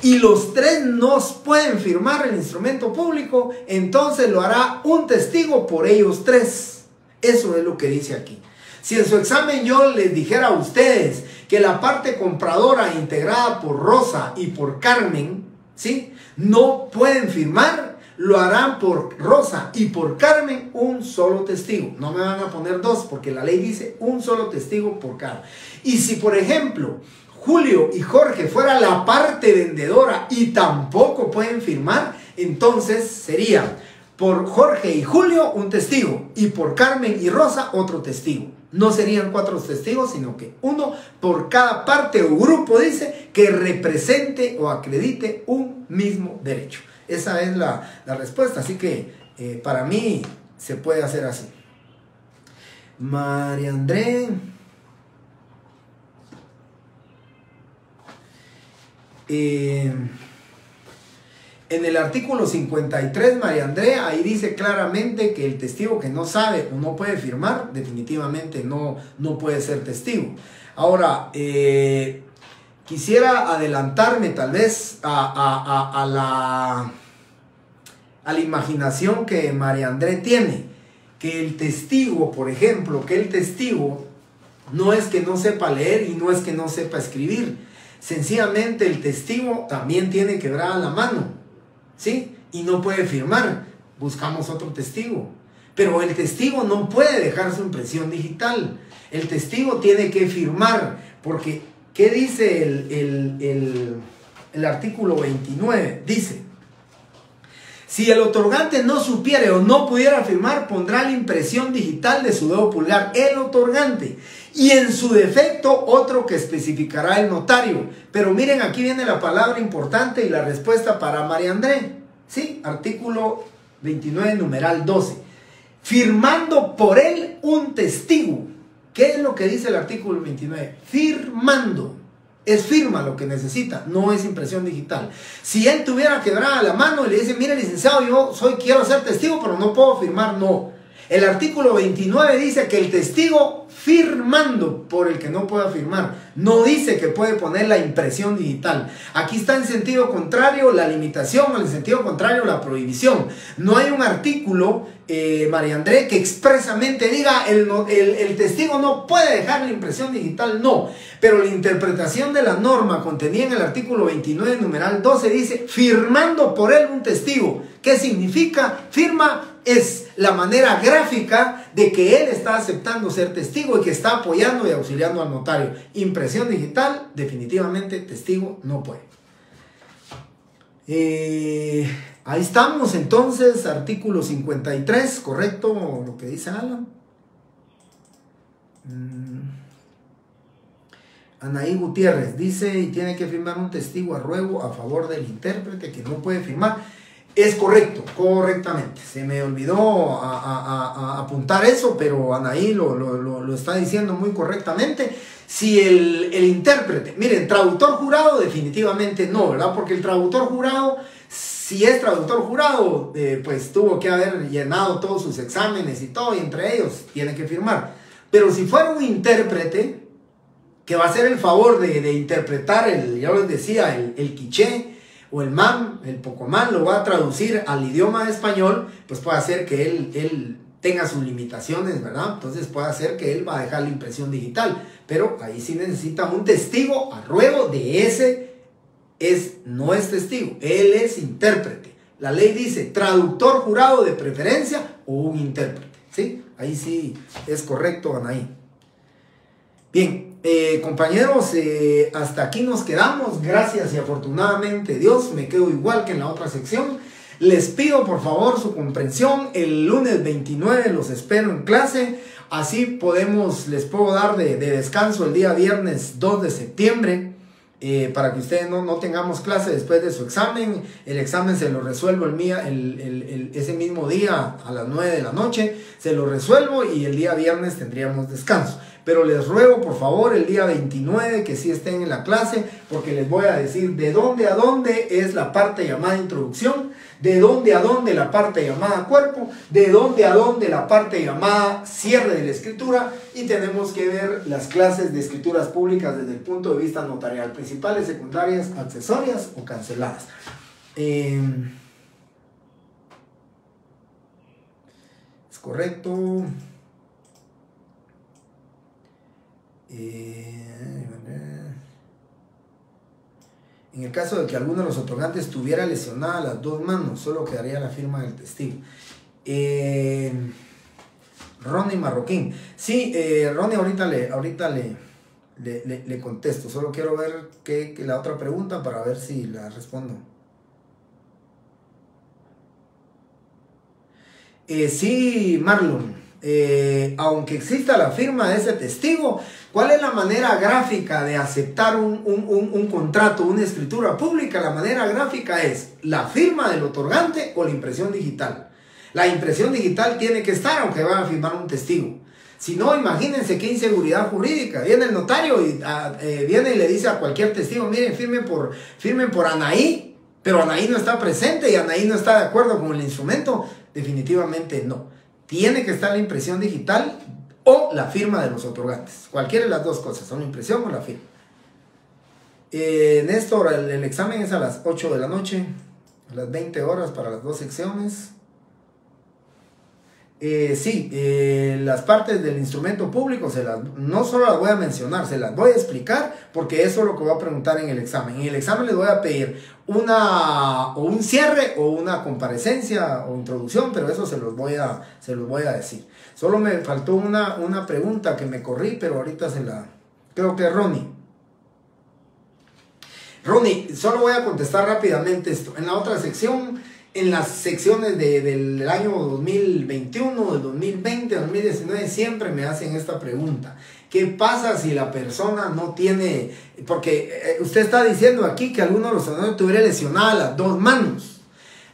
Y los tres no pueden firmar el instrumento público, entonces lo hará un testigo por ellos tres. Eso es lo que dice aquí. Si en su examen yo les dijera a ustedes que la parte compradora integrada por Rosa y por Carmen, ¿sí?, no pueden firmar, lo harán por Rosa y por Carmen un solo testigo. No me van a poner dos porque la ley dice un solo testigo por cada. Y si por ejemplo Julio y Jorge fuera la parte vendedora y tampoco pueden firmar, entonces sería por Jorge y Julio un testigo y por Carmen y Rosa otro testigo. No serían 4 testigos, sino que uno por cada parte o grupo, dice, que represente o acredite un mismo derecho. Esa es la respuesta, así que para mí se puede hacer así. María André. En el artículo 53, María Andrea, ahí dice claramente que el testigo que no sabe o no puede firmar, definitivamente no puede ser testigo. Ahora, quisiera adelantarme tal vez a la imaginación que María Andrea tiene, que el testigo, por ejemplo, que el testigo no es que no sepa leer y no es que no sepa escribir, sencillamente el testigo también tiene quebrada la mano, ¿sí? Y no puede firmar, buscamos otro testigo. Pero el testigo no puede dejar su impresión digital. El testigo tiene que firmar, porque ¿qué dice el artículo 29? Dice: si el otorgante no supiere o no pudiera firmar, pondrá la impresión digital de su dedo pulgar, el otorgante, y en su defecto otro que especificará el notario. Pero miren, aquí viene la palabra importante y la respuesta para María André. ¿Sí? Artículo 29, numeral 12. Firmando por él un testigo. ¿Qué es lo que dice el artículo 29? Firmando. Es firma lo que necesita, no es impresión digital. Si él tuviera quebrada la mano y le dice: mire, licenciado, yo quiero ser testigo, pero no puedo firmar, no. El artículo 29 dice que el testigo firmando por el que no pueda firmar. No dice que puede poner la impresión digital. Aquí está en sentido contrario la limitación, en sentido contrario la prohibición. No hay un artículo, María André, que expresamente diga el testigo no puede dejar la impresión digital, no. Pero la interpretación de la norma contenida en el artículo 29, numeral 12, dice: firmando por él un testigo. ¿Qué significa? Firma es la manera gráfica de que él está aceptando ser testigo y que está apoyando y auxiliando al notario. Impresión digital, definitivamente testigo no puede. Ahí estamos entonces, artículo 53, correcto lo que dice Alan. Anaí Gutiérrez dice: y tiene que firmar un testigo a ruego a favor del intérprete que no puede firmar. Es correcto, correctamente. Se me olvidó apuntar eso, pero Anaí lo está diciendo muy correctamente. Si el intérprete, miren, traductor jurado definitivamente no, ¿verdad? Porque el traductor jurado, si es traductor jurado, pues tuvo que haber llenado todos sus exámenes y todo, y entre ellos tiene que firmar. Pero si fuera un intérprete que va a hacer el favor de interpretar, ya les decía, el quiché o el MAM, el Pocomán, lo va a traducir al idioma español, pues puede hacer que él tenga sus limitaciones, ¿verdad? Entonces puede hacer que él va a dejar la impresión digital, pero ahí sí necesita un testigo a ruego de ese, no es testigo, él es intérprete. La ley dice traductor jurado de preferencia o un intérprete, ¿sí? Ahí sí es correcto, Anaí. Bien, compañeros, hasta aquí nos quedamos. Gracias y afortunadamente Dios, me quedo igual que en la otra sección. Les pido por favor su comprensión. El lunes 29 los espero en clase. Así les puedo dar de descanso el día viernes 2 de septiembre. Para que ustedes no tengamos clase después de su examen. El examen se lo resuelvo ese mismo día a las 9 de la noche. Se lo resuelvo y el día viernes tendríamos descanso. Pero les ruego por favor el día 29 que sí estén en la clase, porque les voy a decir de dónde a dónde es la parte llamada introducción, de dónde a dónde la parte llamada cuerpo, de dónde a dónde la parte llamada cierre de la escritura, y tenemos que ver las clases de escrituras públicas desde el punto de vista notarial, principales, secundarias, accesorias o canceladas. Es correcto. En el caso de que alguno de los otorgantes tuviera lesionadas las dos manos, solo quedaría la firma del testigo. Ronnie Marroquín. Sí, Ronnie, ahorita le contesto. Solo quiero ver que la otra pregunta para ver si la respondo. Sí, Marlon. Aunque exista la firma de ese testigo, ¿cuál es la manera gráfica de aceptar un contrato, una escritura pública? La manera gráfica es la firma del otorgante o la impresión digital. La impresión digital tiene que estar aunque van a firmar un testigo. Si no, imagínense qué inseguridad jurídica. Viene el notario y viene y le dice a cualquier testigo, miren, firmen por Anaí, pero Anaí no está presente y Anaí no está de acuerdo con el instrumento. Definitivamente no. Tiene que estar la impresión digital o la firma de los otorgantes. Cualquiera de las dos cosas, son la impresión o la firma. Néstor, el examen es a las 8 de la noche, a las 20 horas para las dos secciones. Sí, las partes del instrumento público no solo las voy a mencionar, se las voy a explicar, porque eso es lo que voy a preguntar en el examen. En el examen les voy a pedir un cierre o una comparecencia o introducción, pero eso se los voy a decir. Solo me faltó una pregunta que me corrí, pero ahorita creo que es Ronnie. Ronnie, solo voy a contestar rápidamente esto. En la otra sección, en las secciones del año 2021, del 2020, 2019, siempre me hacen esta pregunta. ¿Qué pasa si la persona no tiene? Porque usted está diciendo aquí que alguno de los otorgantes tuviera lesionadas las dos manos,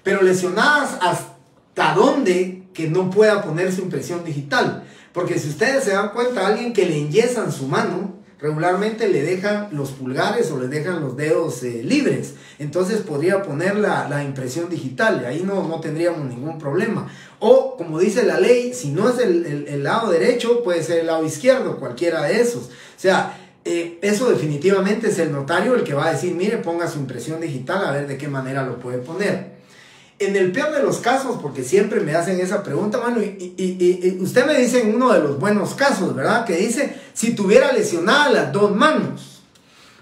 pero lesionadas hasta dónde que no pueda poner su impresión digital. Porque si ustedes se dan cuenta, a alguien que le enyesan su mano, regularmente le dejan los pulgares o le dejan los dedos libres. Entonces podría poner la impresión digital y ahí no tendríamos ningún problema. O como dice la ley, si no es el lado derecho, puede ser el lado izquierdo, cualquiera de esos. O sea, eso definitivamente es el notario el que va a decir, mire, ponga su impresión digital a ver de qué manera lo puede poner. En el peor de los casos, porque siempre me hacen esa pregunta, mano, y usted me dice en uno de los buenos casos, ¿verdad? Que dice, si tuviera lesionadas las dos manos.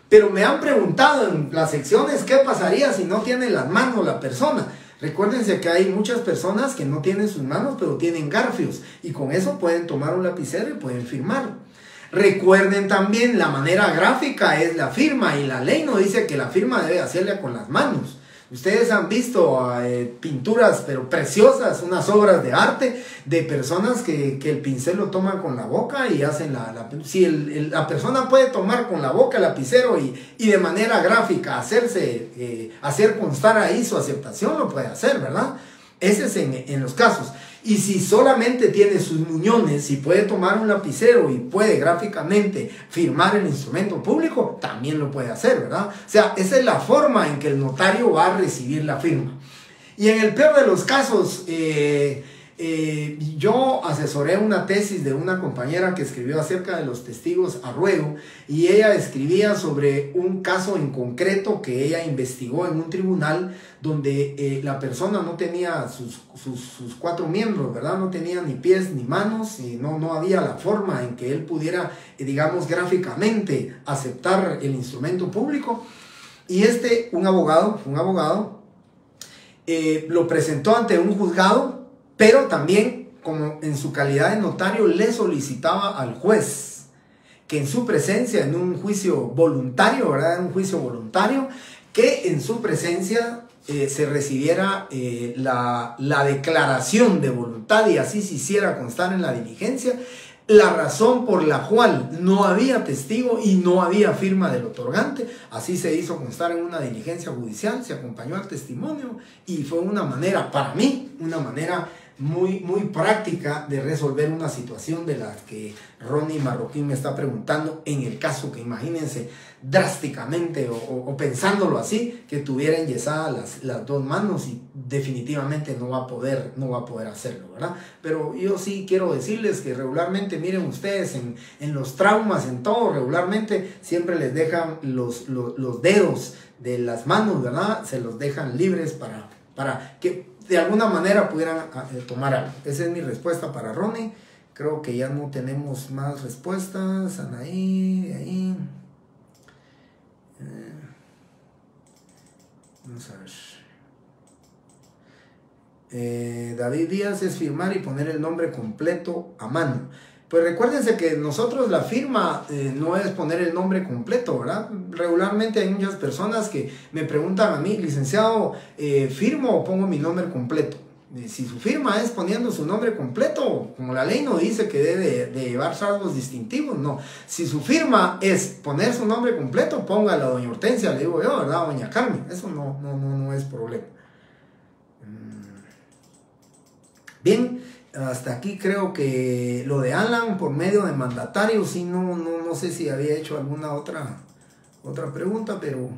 Pero me han preguntado en las secciones, ¿qué pasaría si no tiene las manos la persona? Recuérdense que hay muchas personas que no tienen sus manos, pero tienen garfios. Y con eso pueden tomar un lapicero y pueden firmar. Recuerden también, la manera gráfica es la firma, y la ley no dice que la firma debe hacerla con las manos. Ustedes han visto pinturas, pero preciosas, unas obras de arte de personas que el pincel lo toman con la boca y hacen si la persona puede tomar con la boca el lapicero y de manera gráfica hacer constar ahí su aceptación, lo puede hacer, ¿verdad? Ese es en los casos. Y si solamente tiene sus muñones, si puede tomar un lapicero y puede gráficamente firmar el instrumento público, también lo puede hacer, ¿verdad? O sea, esa es la forma en que el notario va a recibir la firma. Y en el peor de los casos, yo asesoré una tesis de una compañera que escribió acerca de los testigos a ruego, y ella escribía sobre un caso en concreto que ella investigó en un tribunal donde la persona no tenía sus cuatro miembros, ¿verdad? No tenía ni pies ni manos, y no había la forma en que él pudiera, digamos, gráficamente aceptar el instrumento público. Y un abogado lo presentó ante un juzgado, pero también, como en su calidad de notario, le solicitaba al juez que en su presencia, en un juicio voluntario, ¿verdad? En un juicio voluntario, que en su presencia se recibiera la declaración de voluntad y así se hiciera constar en la diligencia la razón por la cual no había testigo y no había firma del otorgante. Así se hizo constar en una diligencia judicial, se acompañó al testimonio y fue una manera, para mí, una manera muy práctica de resolver una situación de la que Ronnie Marroquín me está preguntando, en el caso que imagínense drásticamente o pensándolo así, que tuviera enyesadas las dos manos y definitivamente no va a poder hacerlo, ¿verdad? Pero yo sí quiero decirles que regularmente, miren ustedes, en los traumas, en todo, regularmente siempre les dejan los dedos de las manos, ¿verdad? Se los dejan libres para que de alguna manera pudieran tomar algo. Esa es mi respuesta para Ronnie. Creo que ya no tenemos más respuestas. Anaí, ahí. Vamos a ver. David Díaz es firmar y poner el nombre completo a mano. Pues recuérdense que nosotros la firma no es poner el nombre completo, ¿verdad? Regularmente hay muchas personas que me preguntan a mí, licenciado, ¿firmo o pongo mi nombre completo? Si su firma es poniendo su nombre completo, como la ley no dice que debe de llevar rasgos distintivos, no. Si su firma es poner su nombre completo, póngala a doña Hortensia, le digo yo, ¿verdad? Doña Carmen, eso no es problema. Bien. Hasta aquí creo que lo de Alan por medio de mandatario, sí, no sé si había hecho alguna otra pregunta, pero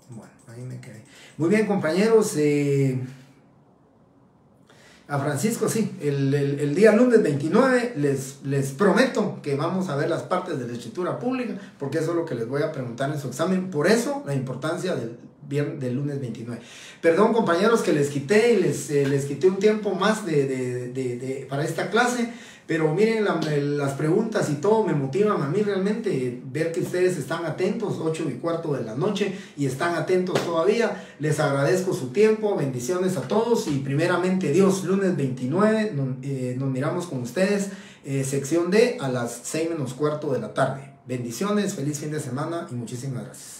bueno, ahí me quedé. Muy bien, compañeros, a Francisco, sí, el día lunes 29 les prometo que vamos a ver las partes de la escritura pública, porque eso es lo que les voy a preguntar en su examen. Por eso la importancia del lunes 29. Perdón, compañeros, que les quité y les quité un tiempo más para esta clase, pero miren, las preguntas y todo me motivan a mí realmente ver que ustedes están atentos, 8:15 de la noche, y están atentos todavía. Les agradezco su tiempo, bendiciones a todos y primeramente Dios, lunes 29 nos miramos con ustedes, sección D a las 6:15 de la tarde. Bendiciones, feliz fin de semana y muchísimas gracias.